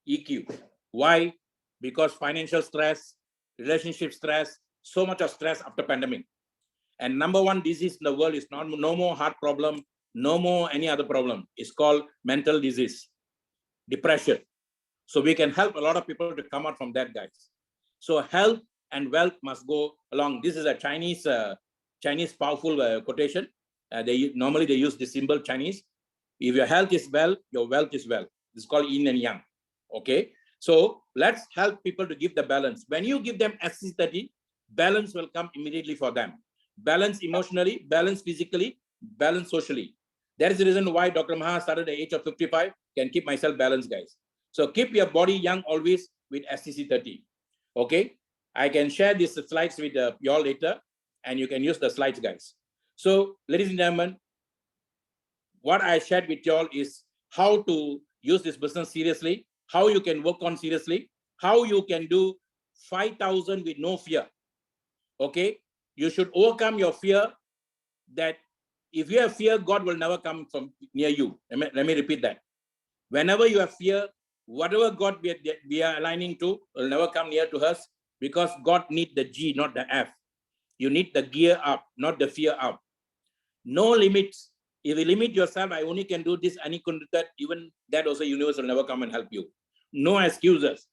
EQ. Why? Because financial stress, relationship stress, so much of stress after pandemic. And number 1 disease in the world is no more heart problem, no more any other problem. It's called mental disease, depression. So we can help a lot of people to come out from that, guys. So health and wealth must go along. This is a Chinese powerful quotation. Normally they use the symbol Chinese. If your health is well, your wealth is well. This is called yin and yang. Okay. So let's help people to give the balance. When you give them SC30, balance will come immediately for them. Balance emotionally, balance physically, balance socially. That is the reason why Dr. Maha started at the age of 55, can keep myself balanced, guys. So keep your body young always with SCC30. Okay. I can share these slides with you all later, and you can use the slides, guys. So ladies and gentlemen, what I shared with you all is how to use this business seriously, how you can work on seriously, how you can do 5,000 with no fear. Okay. You should overcome your fear. That if you have fear, God will never come from near you. Let me repeat that. Whenever you have fear, whatever God we are aligning to will never come near to us, because God needs the G, not the F. You need the gear up, not the fear up. No limits. If you limit yourself, I only can do this, and you can do that, even that also universe will never come and help you. No excuses.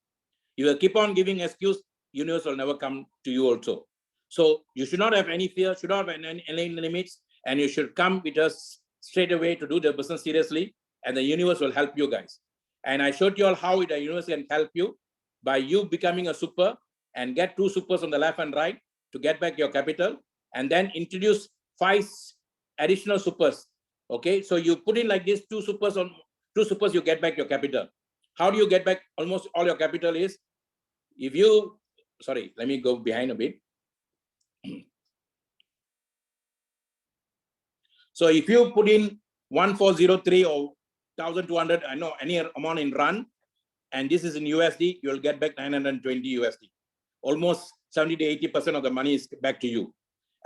You will keep on giving excuse, universe will never come to you also. So you should not have any fear, should not have any limits, and you should come with us straight away to do the business seriously, and the universe will help you guys. And I showed you all how the universe can help you by you becoming a super and get 2 supers on the left and right to get back your capital, and then introduce 5 additional supers. Okay, so you put in like this 2 supers, you get back your capital. How do you get back almost all your capital is, if you, sorry, let me go behind a bit. So if you put in 1403 or 1200, I know any amount in run, and this is in USD, you'll get back 920 USD. Almost 70 to 80% of the money is back to you.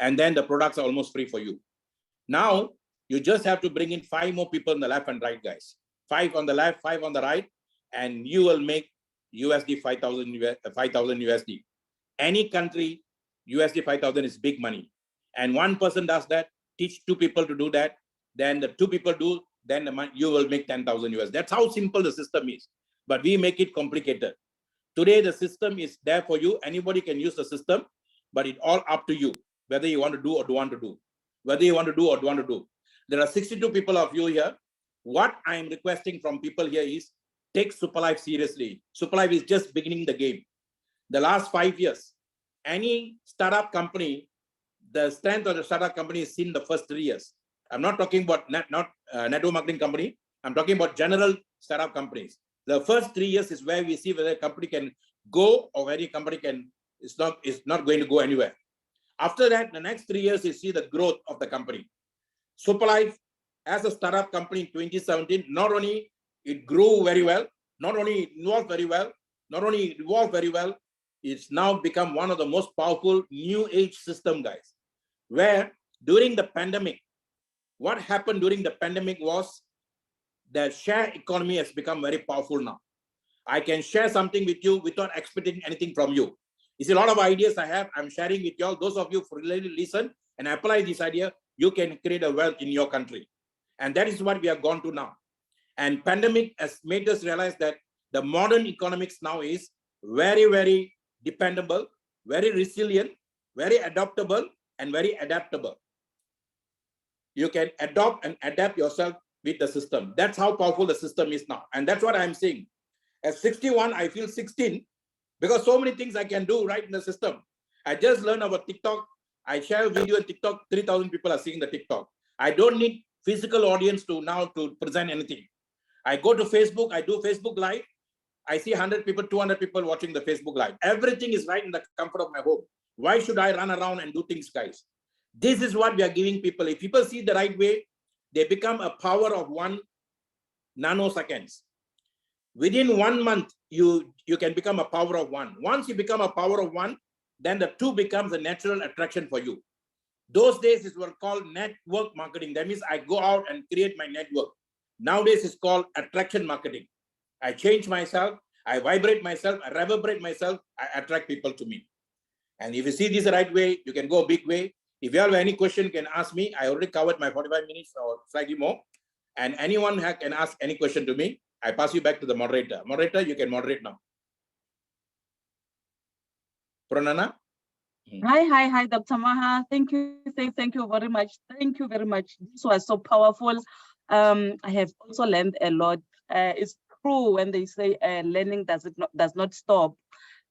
And then the products are almost free for you. Now, you just have to bring in 5 more people on the left and right, guys. 5 on the left, 5 on the right, and you will make USD 5,000 USD. Any country, USD 5,000 is big money. And one person does that, teach 2 people to do that, then the 2 people do, then the money, you will make 10,000 US. That's how simple the system is. But we make it complicated. Today, the system is there for you. Anybody can use the system, but it's all up to you, whether you want to do or don't want to do. Whether you want to do or don't want to do. There are 62 people of you here. What I am requesting from people here is take Superlife seriously. Superlife is just beginning the game. The last 5 years, any startup company, the strength of the startup company is seen the first 3 years. I'm not talking about network marketing company. I'm talking about general startup companies. The first 3 years is where we see whether a company can go or whether a company is not going to go anywhere. After that, the next 3 years, you see the growth of the company. Superlife, as a startup company in 2017, not only it grew very well, not only it evolved very well, it's now become one of the most powerful new age system, guys. Where during the pandemic, what happened during the pandemic was the share economy has become very powerful now. I can share something with you without expecting anything from you. It's a lot of ideas I have. I'm sharing with you all. Those of you who really listen and apply this idea, you can create a wealth in your country. And that is what we have gone to now. And pandemic has made us realize that the modern economics now is very, very dependable, very resilient, very adaptable, and very adaptable. You can adopt and adapt yourself with the system. That's how powerful the system is now. And that's what I'm saying. At 61, I feel 16 because so many things I can do right in the system. I just learned about TikTok. I share a video on TikTok. 3,000 people are seeing the TikTok. I don't need physical audience to present anything. I go to Facebook. I do Facebook Live. I see 100 people, 200 people watching the Facebook Live. Everything is right in the comfort of my home. Why should I run around and do things, guys? This is what we are giving people. If people see the right way, they become a power of 1 nanoseconds. Within 1 month, you can become a power of 1. Once you become a power of 1, then the 2 becomes a natural attraction for you. Those days is what called network marketing. That means I go out and create my network. Nowadays it's called attraction marketing. I change myself, I vibrate myself, I reverberate myself, I attract people to me. And if you see this the right way, you can go a big way. If you have any question, you can ask me. I already covered my 45 minutes or slightly more. And anyone can ask any question to me. I pass you back to the moderator. Moderator, you can moderate now. Pranana? Hi, Dr. Maha. Thank you very much. Thank you very much. This was so powerful. I have also learned a lot. It's true when they say learning does not stop.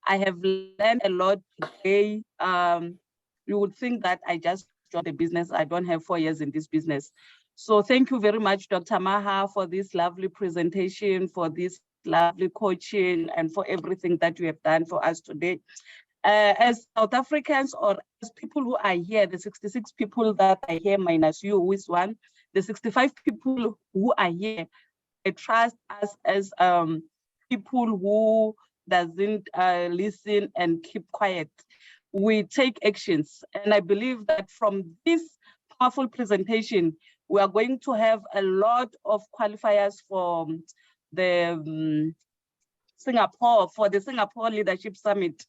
I have learned a lot today. You would think that I just joined the business. I don't have 4 years in this business. So thank you very much, Dr. Maha, for this lovely presentation, for this lovely coaching, and for everything that you have done for us today. As South Africans or as people who are here, the 66 people that are here minus you, who is 1, the 65 people who are here, I trust us as people who doesn't listen and keep quiet. We take actions. And I believe that from this powerful presentation, we are going to have a lot of qualifiers for the Singapore Leadership Summit,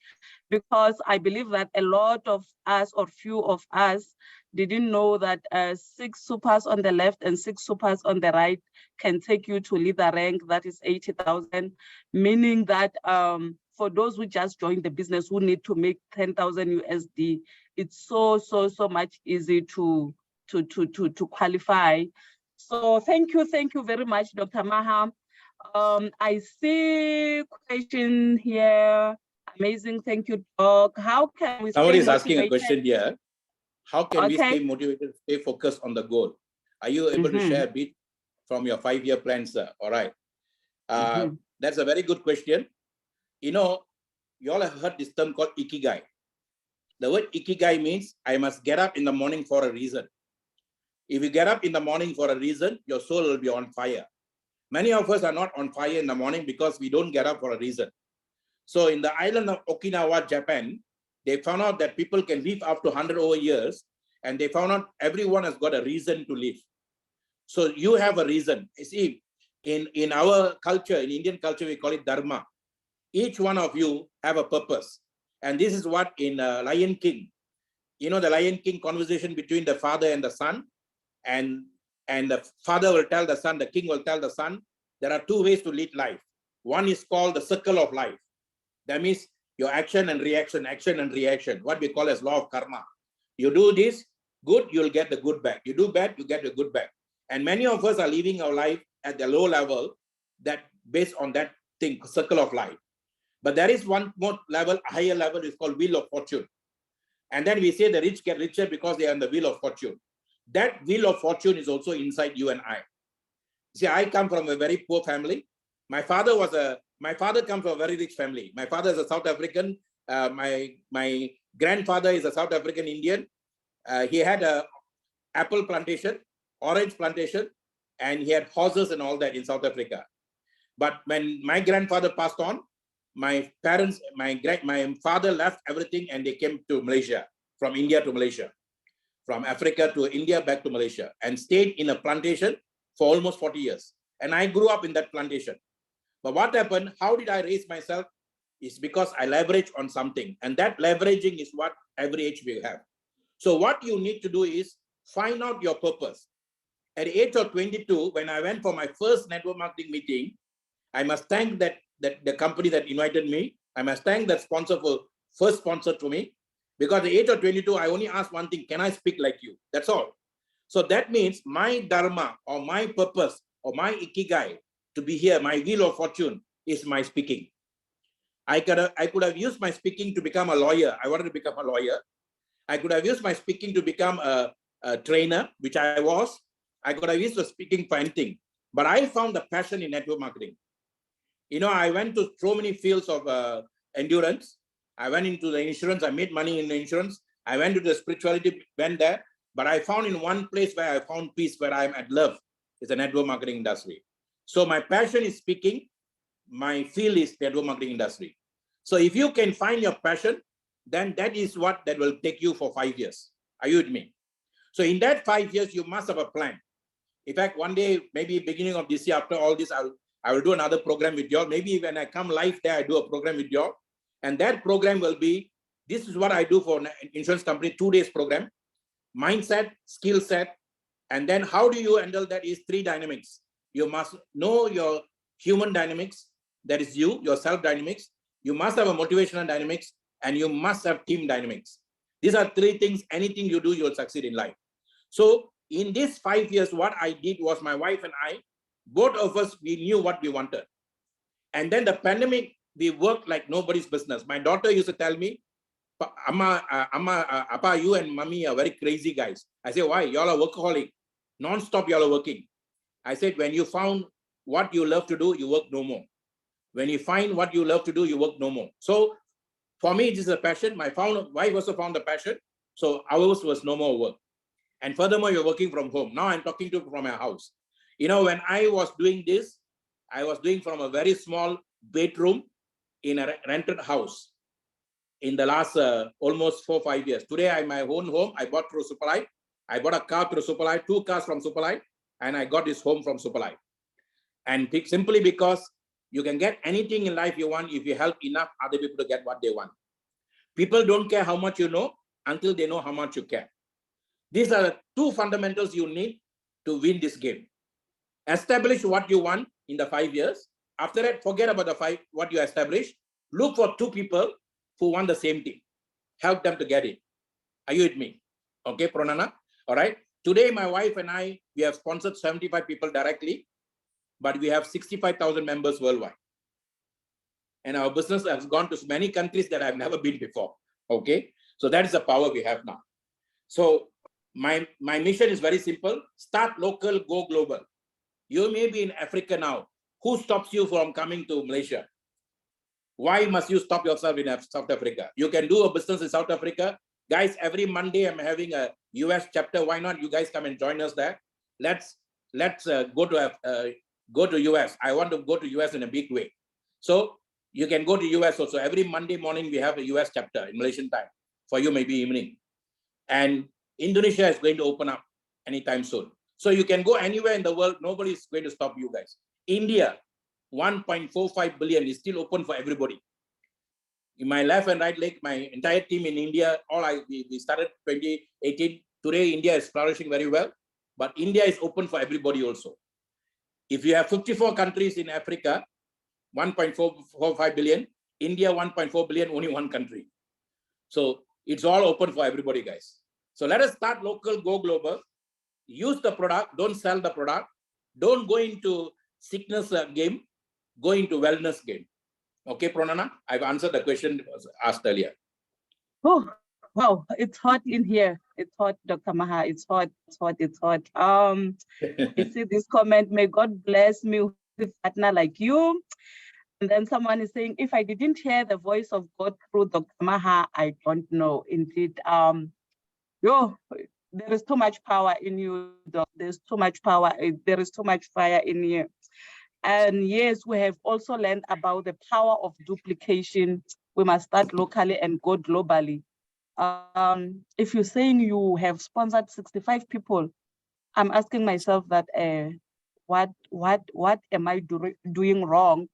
because I believe that a lot of us or few of us didn't know that 6 supers on the left and 6 supers on the right can take you to leader rank, that is 80,000, meaning that for those who just joined the business who need to make 10,000 USD, it's so much easy to qualify. So thank you very much, Dr. Maha. I see question here. Amazing, thank you, Doc. How can we Somebody is stay asking a motivated? question here. How can we Okay. stay motivated, stay focused on the goal? Are you able to share a bit from your 5-year plan, sir? All right. That's a very good question. You know, you all have heard this term called ikigai. The word ikigai means I must get up in the morning for a reason. If you get up in the morning for a reason, your soul will be on fire. Many of us are not on fire in the morning because we don't get up for a reason. So in the island of Okinawa, Japan, they found out that people can live up to 100 over years, and they found out everyone has got a reason to live. So you have a reason. You see, in our culture, in Indian culture, we call it dharma. Each one of you have a purpose. And this is what in Lion King, you know, the Lion King conversation between the father and the son, and the father will tell the son, the king will tell the son, there are 2 ways to lead life. One is called the circle of life. That means your action and reaction, what we call as law of karma. You do this good, you'll get the good back. You do bad, you get the good back. And many of us are living our life at the low level, that based on that thing, circle of life. But there is one more level, a higher level, is called wheel of fortune. And then we say the rich get richer because they are on the wheel of fortune. That wheel of fortune is also inside you and I. See, I come from a very poor family. My father comes from a very rich family. My father is a South African. My grandfather is a South African Indian. He had a apple plantation, orange plantation, and he had horses and all that in South Africa. But when my grandfather passed on, my father left everything and they came to Malaysia, from India to Malaysia, from Africa to India, back to Malaysia, and stayed in a plantation for almost 40 years. And I grew up in that plantation. But what happened, how did I raise myself? Is because I leverage on something. And that leveraging is what every age we have. So what you need to do is find out your purpose. At the age of 22, when I went for my first network marketing meeting, I must thank that the company that invited me. I must thank that sponsor for first sponsor to me. Because at the age of 22, I only asked one thing, can I speak like you? That's all. So that means my dharma or my purpose or my ikigai to be here, my wheel of fortune is my speaking. I could have used my speaking to become a lawyer. I wanted to become a lawyer. I could have used my speaking to become a trainer, which I was. I could have used the speaking for anything. But I found the passion in network marketing. You know, I went to so many fields of endurance. I went into the insurance. I made money in the insurance. I went to the spirituality, went there. But I found in one place where I found peace, where I'm at love, is the network marketing industry. So my passion is speaking. My field is network marketing industry. So if you can find your passion, then that is what that will take you for 5 years. Are you with me? So in that 5 years, you must have a plan. In fact, one day, maybe beginning of this year, after all this, I will do another program with you all. Maybe when I come live there, I do a program with you all. And that program will be, this is what I do for an insurance company, 2 days program, mindset, skill set. And then how do you handle that is 3 dynamics. You must know your human dynamics, that is you, your self dynamics. You must have a motivational dynamics, and you must have team dynamics. These are 3 things, anything you do, you'll succeed in life. So in these 5 years, what I did was my wife and I, both of us, we knew what we wanted. And then the pandemic, we worked like nobody's business. My daughter used to tell me, Appa, you and Mommy are very crazy guys. I say, why? Y'all are workaholic. Non-stop, y'all are working. I said, when you found what you love to do, you work no more. When you find what you love to do, you work no more. So for me, it is a passion. My wife also found a passion. So ours was no more work. And furthermore, you're working from home. Now I'm talking to you from my house. You know, when I was doing this, I was doing from a very small bedroom in a rented house in the last almost 4 or 5 years. Today, I have my own home. I bought through Superlife. I bought a car through Superlife, 2 cars from Superlife, and I got this home from Superlife. And simply because you can get anything in life you want if you help enough other people to get what they want. People don't care how much you know until they know how much you care. These are the two fundamentals you need to win this game. Establish what you want in the 5 years. After that, forget about what you established. Look for two people who want the same thing. Help them to get it. Are you with me? Okay, Pranana? All right. Today, my wife and I, we have sponsored 75 people directly, but we have 65,000 members worldwide. And our business has gone to many countries that I've never been before. Okay. So that is the power we have now. So my mission is very simple. Start local, go global. You may be in Africa now. Who stops you from coming to Malaysia? Why must you stop yourself in South Africa? You can do a business in South Africa. Guys, every Monday I'm having a US chapter. Why not you guys come and join us there? Let's go to US. I want to go to US in a big way. So you can go to US also. Every Monday morning we have a US chapter in Malaysian time. For you, maybe evening. And Indonesia is going to open up anytime soon. So you can go anywhere in the world. Nobody is going to stop you guys. India, 1.45 billion is still open for everybody. In my left and right leg, my entire team in India, we started 2018. Today, India is flourishing very well, but India is open for everybody also. If you have 54 countries in Africa, 1.45 billion, India 1.4 billion, only one country. So it's all open for everybody, guys. So let us start local, go global. Use the product, don't sell the product. Don't go into sickness game, go into wellness game. Okay, Pranana, I've answered the question asked earlier. Oh, wow, it's hot in here. It's hot, Dr. Maha. It's hot, it's hot, it's hot. I see this comment, may God bless me with a partner like you. And then someone is saying, if I didn't hear the voice of God through Dr. Maha, I don't know. Indeed, there is too much power in you, Doc. There's too much power. There is too much fire in you. And yes, we have also learned about the power of duplication. We must start locally and go globally. If you're saying you have sponsored 65 people, I'm asking myself that what am I doing wrong?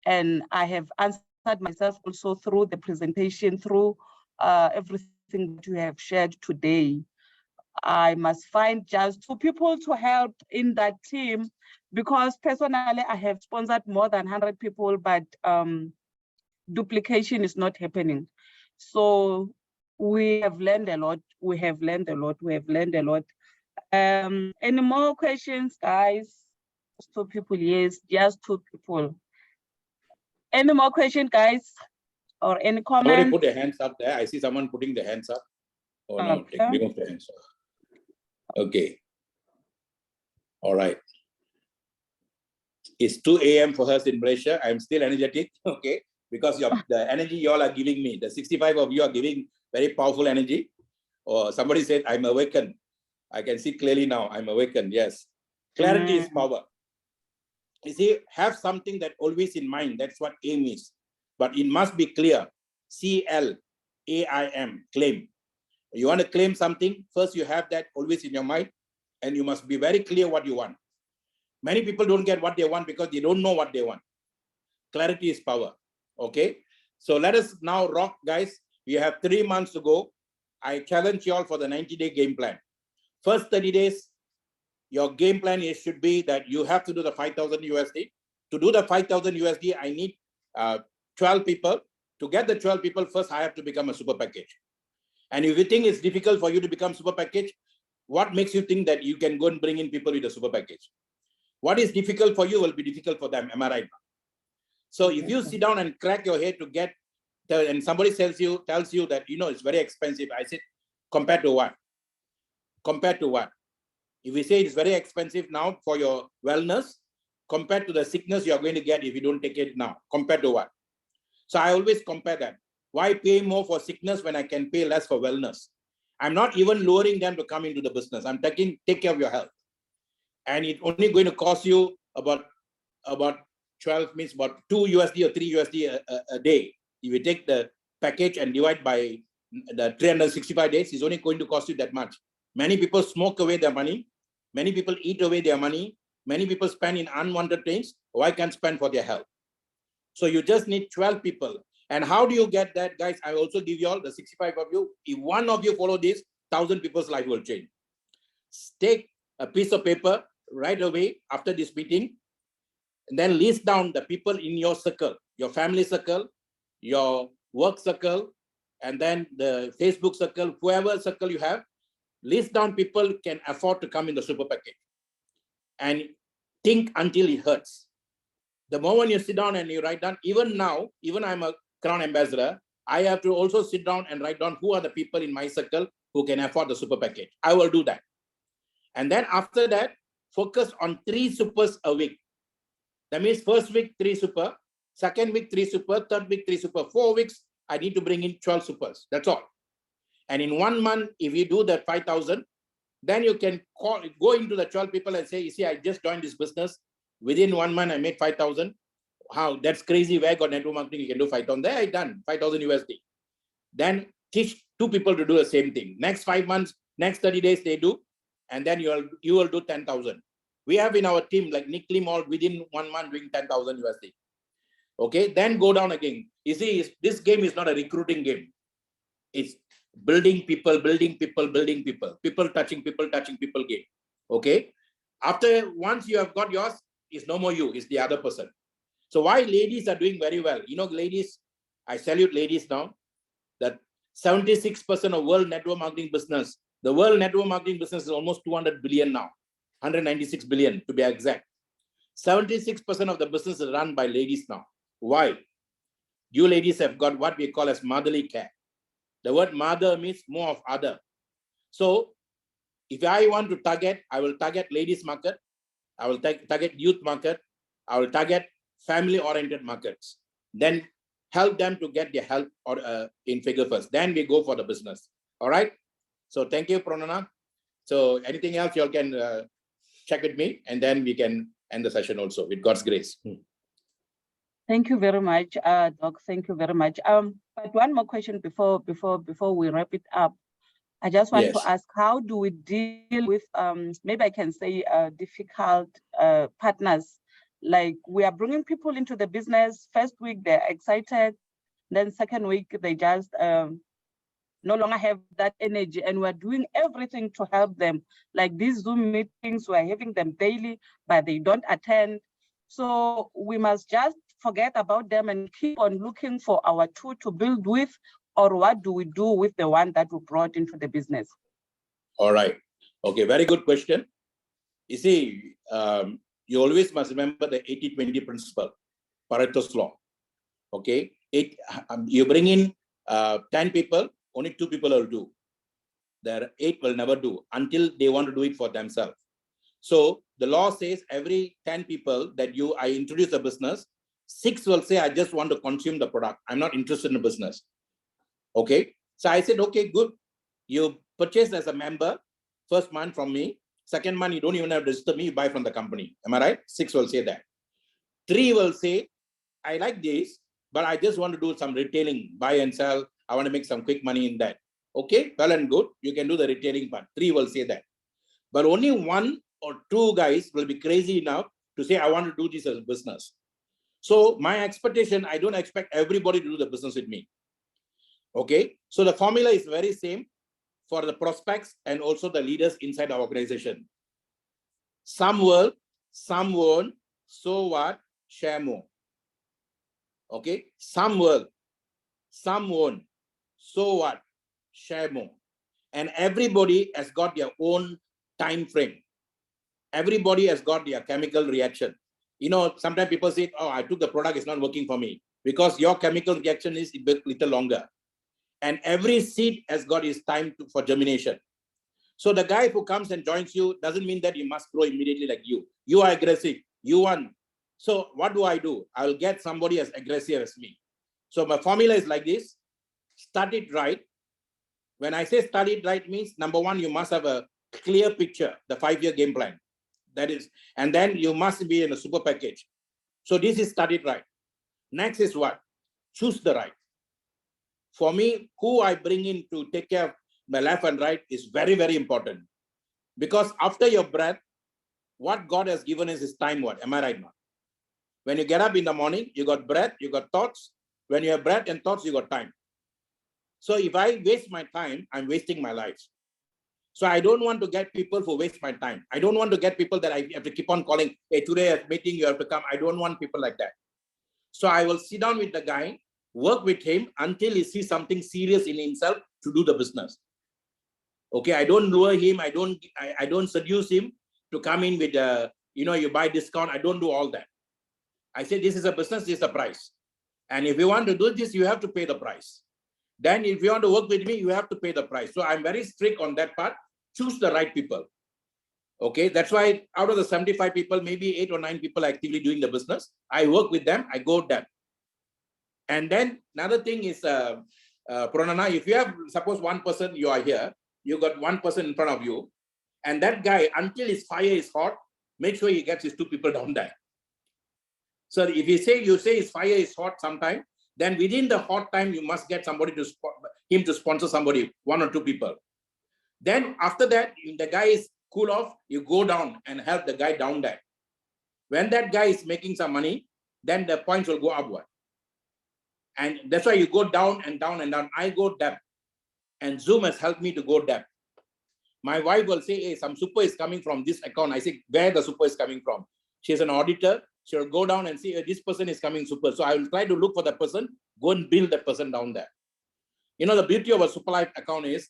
And I have answered myself also through the presentation, through everything that you have shared today. I must find just 2 people to help in that team, because personally I have sponsored more than 100 people, but duplication is not happening. So we have learned a lot. We have learned a lot. We have learned a lot. Any more questions, guys? 2 people, yes, just 2 people. Any more questions, guys? Or any comments? Somebody put their hands up there. I see someone putting their hands up. Oh no, Okay. remove the hands up. Okay. All right. It's 2 a.m. for us in Malaysia. I'm still energetic, okay? Because the energy you all are giving me, the 65 of you are giving very powerful energy. Or somebody said, I'm awakened. I can see clearly now, I'm awakened, yes. Clarity is power. You see, have something that always in mind. That's what aim is. But it must be clear. C-L-A-I-M, claim. You want to claim something, first you have that always in your mind, and you must be very clear what you want. Many people don't get what they want because they don't know what they want. Clarity is power, okay? So let us now rock, guys. We have 3 months to go. I challenge you all for the 90-day game plan. First 30 days, your game plan should be that you have to do the 5,000 USD. To do the 5,000 USD, I need 12 people. To get the 12 people, first I have to become a super package. And if you think it's difficult for you to become super package, what makes you think that you can go and bring in people with a super package? What is difficult for you will be difficult for them. Am I right? So if you sit down and crack your head to get, and somebody tells you that, you know, it's very expensive. I said, compared to what? Compared to what? If we say it's very expensive now for your wellness, compared to the sickness you are going to get if you don't take it now, compared to what? So I always compare that. Why pay more for sickness when I can pay less for wellness? I'm not even lowering them to come into the business. I'm take care of your health. And it's only going to cost you about 12 means about 2 USD or 3 USD a day. If you take the package and divide by the 365 days, it's only going to cost you that much. Many people smoke away their money. Many people eat away their money. Many people spend in unwanted things. Why can't spend for their health? So you just need 12 people. And how do you get that, guys? I also give you all the 65 of you. If one of you follow this, 1,000 people's life will change. take a piece of paper right away after this meeting, and then list down the people in your circle, your family circle, your work circle, and then the Facebook circle, whoever circle you have, list down people can afford to come in the super package. And think until it hurts. The moment you sit down and you write down, even now, even I'm a Crown Ambassador, I have to also sit down and write down who are the people in my circle who can afford the super package. I will do that. And then after that, focus on 3 supers a week. That means first week, 3 super, second week, 3 super, third week, 3 super, 4 weeks, I need to bring in 12 supers. That's all. And in 1 month, if you do that 5,000, then you can go into the 12 people and say, you see, I just joined this business. Within 1 month, I made 5,000. How? That's crazy. Where I got network marketing, you can do 5,000. There I done 5,000 USD. Then teach 2 people to do the same thing. Next 5 months, next 30 days, they do. And then you will do 10,000. We have in our team, like Nick Lim, all within 1 month doing 10,000 USD. Okay, then go down again. You see, this game is not a recruiting game. It's building people, building people, building people. People touching people game. Okay. After once you have got yours, it's no more you, it's the other person. So why ladies are doing very well? You know, ladies, I salute ladies now, that 76% of world network marketing business, the world network marketing business is almost 200 billion now, 196 billion to be exact. 76% of the business is run by ladies now. Why? You ladies have got what we call as motherly care. The word mother means more of other. So if I want to target, I will target ladies market. I will target youth market. I will target family-oriented markets. Then help them to get their help or in figure first. Then we go for the business. All right. So thank you, Pranana. So anything else you all can check with me, and then we can end the session also with God's grace. Thank you very much, Doc. Thank you very much. But one more question before we wrap it up. I just want to ask, how do we deal with, maybe I can say, difficult partners? Like, we are bringing people into the business. First week, they're excited. Then second week, they just no longer have that energy. And we're doing everything to help them. Like these Zoom meetings, we're having them daily, but they don't attend. So we must just forget about them and keep on looking for our 2 to build with, or what do we do with the one that we brought into the business? All right. Okay, very good question. You see, you always must remember the 80-20 principle, Pareto's law. Okay, you bring in 10 people, only 2 people will do. The 8 will never do until they want to do it for themselves. So the law says every 10 people that I introduce a business, 6 will say, I just want to consume the product. I'm not interested in the business. Okay. So I said, okay, good. You purchase as a member, first month from me. Second month, you don't even have to register me, you buy from the company. Am I right? 6 will say that. 3 will say, I like this, but I just want to do some retailing, buy and sell. I want to make some quick money in that. Okay, well and good. You can do the retailing part. 3 will say that. But only 1 or 2 guys will be crazy enough to say, I want to do this as a business. So my expectation, I don't expect everybody to do the business with me. Okay, so the formula is very same for the prospects and also the leaders inside our organization. Some will, some won't, so what? Share more. Okay, some will, some won't, so what? Share more. And everybody has got their own time frame. Everybody has got their chemical reaction. You know, sometimes people say, oh, I took the product, it's not working for me, because your chemical reaction is a little longer. And every seed has got its time for germination. So the guy who comes and joins you doesn't mean that you must grow immediately like you. You are aggressive, you want. So what do? I will get somebody as aggressive as me. So my formula is like this: start it right. When I say start it right means, number 1, you must have a clear picture, the 5-year game plan. That is, and then you must be in a super package. So this is start it right. Next is what? Choose the right. For me, who I bring in to take care of my left and right is very, very important. Because after your breath, what God has given us is time. What? Am I right now? When you get up in the morning, you got breath, you got thoughts. When you have breath and thoughts, you got time. So if I waste my time, I'm wasting my life. So I don't want to get people who waste my time. I don't want to get people that I have to keep on calling, hey, today at meeting, you have to come. I don't want people like that. So I will sit down with the guy, work with him until he sees something serious in himself to do the business. Okay, I don't lure him. I don't seduce him to come in with, you buy discount. I don't do all that. I say, this is a business, this is the price. And if you want to do this, you have to pay the price. Then if you want to work with me, you have to pay the price. So I'm very strict on that part. Choose the right people. Okay, that's why out of the 75 people, maybe 8 or 9 people are actively doing the business. I work with them, I go them. And then another thing is, Pranana, if you have, suppose one person you are here, you got one person in front of you, and that guy, until his fire is hot, make sure he gets his 2 people down there. So if you say his fire is hot sometime, then within the hot time, you must get somebody to sponsor somebody, 1 or 2 people. Then after that, if the guy is cool off, you go down and help the guy down there. When that guy is making some money, then the points will go upward. And that's why you go down and down and down. I go depth. And Zoom has helped me to go depth. My wife will say, hey, some super is coming from this account. I say, where the super is coming from? She's an auditor. She'll go down and see, this person is coming super. So I will try to look for that person, go and build that person down there. The beauty of a Superlife account is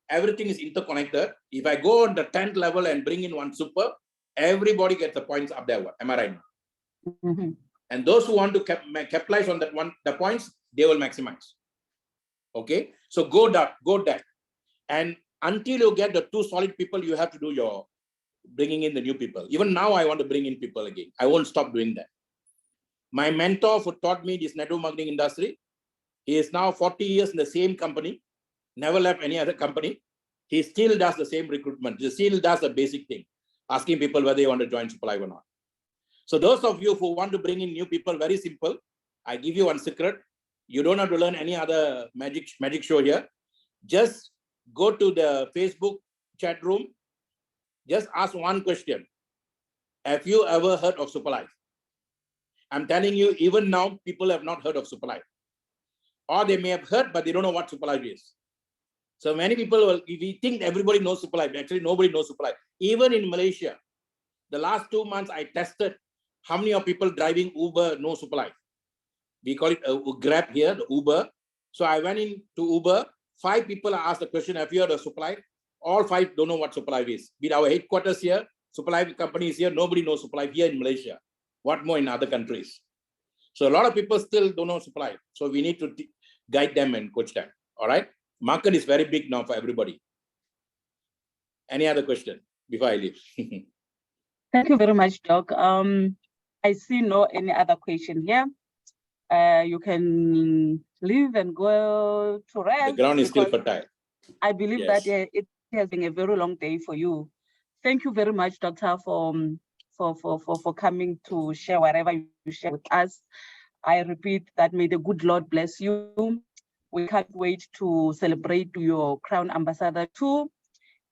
everything is interconnected. If I go on the 10th level and bring in one super, everybody gets the points up there. Am I right? Mm-hmm. And those who want to capitalize on that one, the points, they will maximize. Okay, so go that. And until you get the 2 solid people, you have to do your bringing in the new people. Even now, I want to bring in people again. I won't stop doing that. My mentor who taught me this network marketing industry, he is now 40 years in the same company, never left any other company. He still does the same recruitment. He still does the basic thing, asking people whether they want to join Superlife or not. So those of you who want to bring in new people, very simple. I give you one secret. You don't have to learn any other magic show here. Just go to the Facebook chat room. Just ask one question. Have you ever heard of Superlife? I'm telling you, even now, people have not heard of Superlife. Or they may have heard, but they don't know what Superlife is. So many people, we think everybody knows Superlife. Actually, nobody knows Superlife. Even in Malaysia, the last 2 months, I tested how many of people driving Uber know Superlife. We call it Grab here, the Uber. So I went into Uber. 5 people asked the question, have you heard of Superlife? All 5 don't know what Superlife is. With our headquarters here, Superlife company is here. Nobody knows Superlife here in Malaysia. What more in other countries? So a lot of people still don't know Superlife. So we need to guide them and coach them. All right. Market is very big now for everybody. Any other question before I leave? Thank you very much, Doc. I see no any other question here. You can leave and go to rest. The ground is still fertile. I believe that it has been a very long day for you. Thank you very much, Doctor, for coming to share whatever you share with us. I repeat that may the good Lord bless you. We can't wait to celebrate your Crown Ambassador too.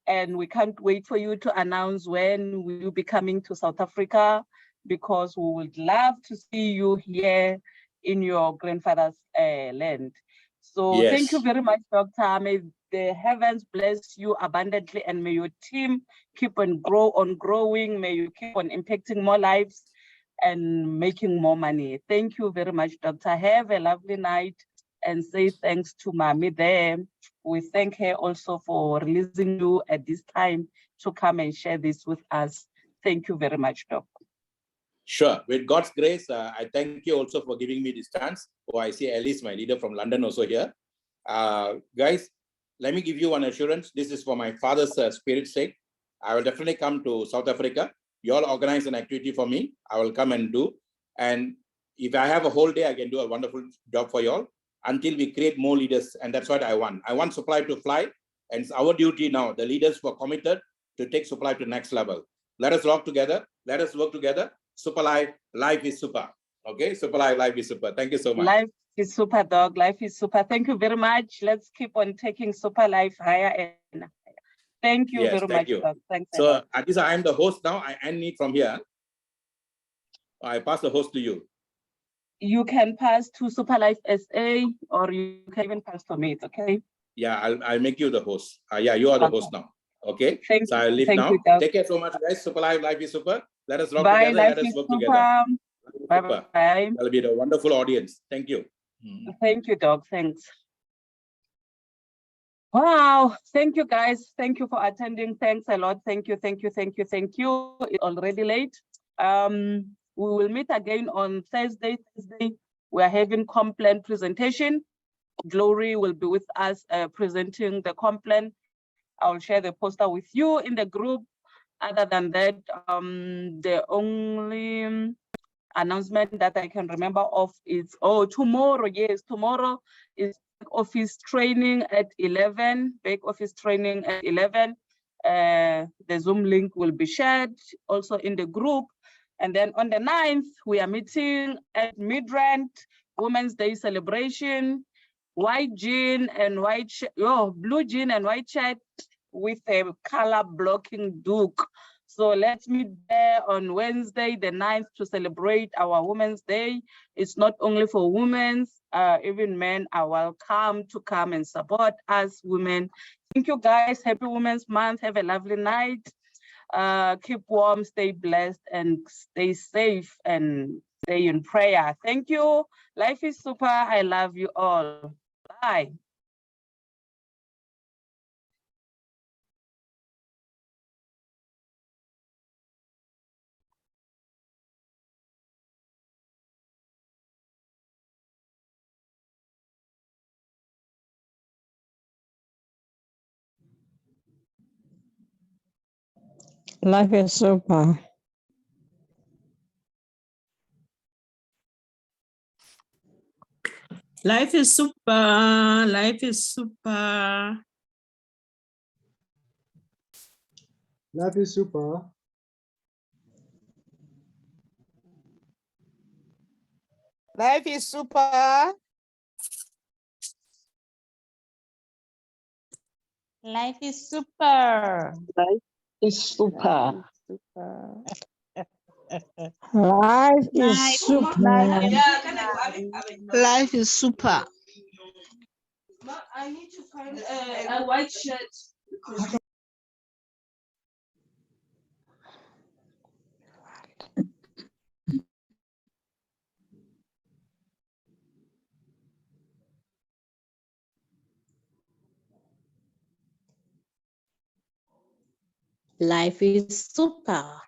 And we can't wait for you to announce when will you be coming to South Africa, because we would love to see you here in your grandfather's land. So Thank you very much, Doctor. May the heavens bless you abundantly, and may your team keep on growing. May you keep on impacting more lives and making more money. Thank you very much, Doctor. Have a lovely night, and say thanks to Mami there. We thank her also for releasing you at this time to come and share this with us. Thank you very much, Doc. Sure. With God's grace, I thank you also for giving me this chance. Oh, I see Alice, my leader from London, also here. Guys, let me give you one assurance. This is for my father's spirit's sake. I will definitely come to South Africa. You all organize an activity for me. I will come and do. And if I have a whole day, I can do a wonderful job for you all until we create more leaders. And that's what I want. I want Superlife to fly. And it's our duty now, the leaders who are committed, to take Superlife to the next level. Let us rock together. Let us work together. Superlife, life is super. Okay, Superlife, life is super. Thank you so much. Life is super, Doc. Life is super. Thank you very much. Let's keep on taking Superlife higher and higher. Thank you very much, Doc. Thanks. So, Adisa, I am the host now. I end it from here. I pass the host to you. You can pass to Superlife SA, or you can even pass to me. It's okay. Yeah, I'll make you the host. Yeah, you are the host now. Okay, Thank so you. I'll leave Thank now. you, Doc. Take care so much, guys. Super Life, life is super. Let us rock Bye. together. Life Let us is work super. together. Bye. Super. Bye. That'll be the wonderful audience. Thank you. Thank you, Doc. Thanks. Wow. Thank you, guys. Thank you for attending. Thanks a lot. Thank you. Thank you. Thank you. Thank you. It's already late. We will meet again on Thursday. We are having complaint presentation. Glory will be with us presenting the complaint. I'll share the poster with you in the group. Other than that, the only announcement that I can remember of is, tomorrow, yes, tomorrow is back office training at 11, back office training at 11. The Zoom link will be shared also in the group. And then on the 9th, we are meeting at Midrand, Women's Day celebration, white jean and white, blue jean and white shirt with a color blocking duke. So let's meet there on Wednesday, the 9th, to celebrate our Women's Day. It's not only for women, even men are welcome to come and support us women. Thank you, guys. Happy Women's Month. Have a lovely night. Keep warm, stay blessed, and stay safe, and stay in prayer. Thank you. Life is super. I love you all. Bye. Life is super. Life is super. Life is super. Life is super. Life is super. Life is super. Life is super. Life Life is super. Life is super. I need to find a white shirt. Life is super.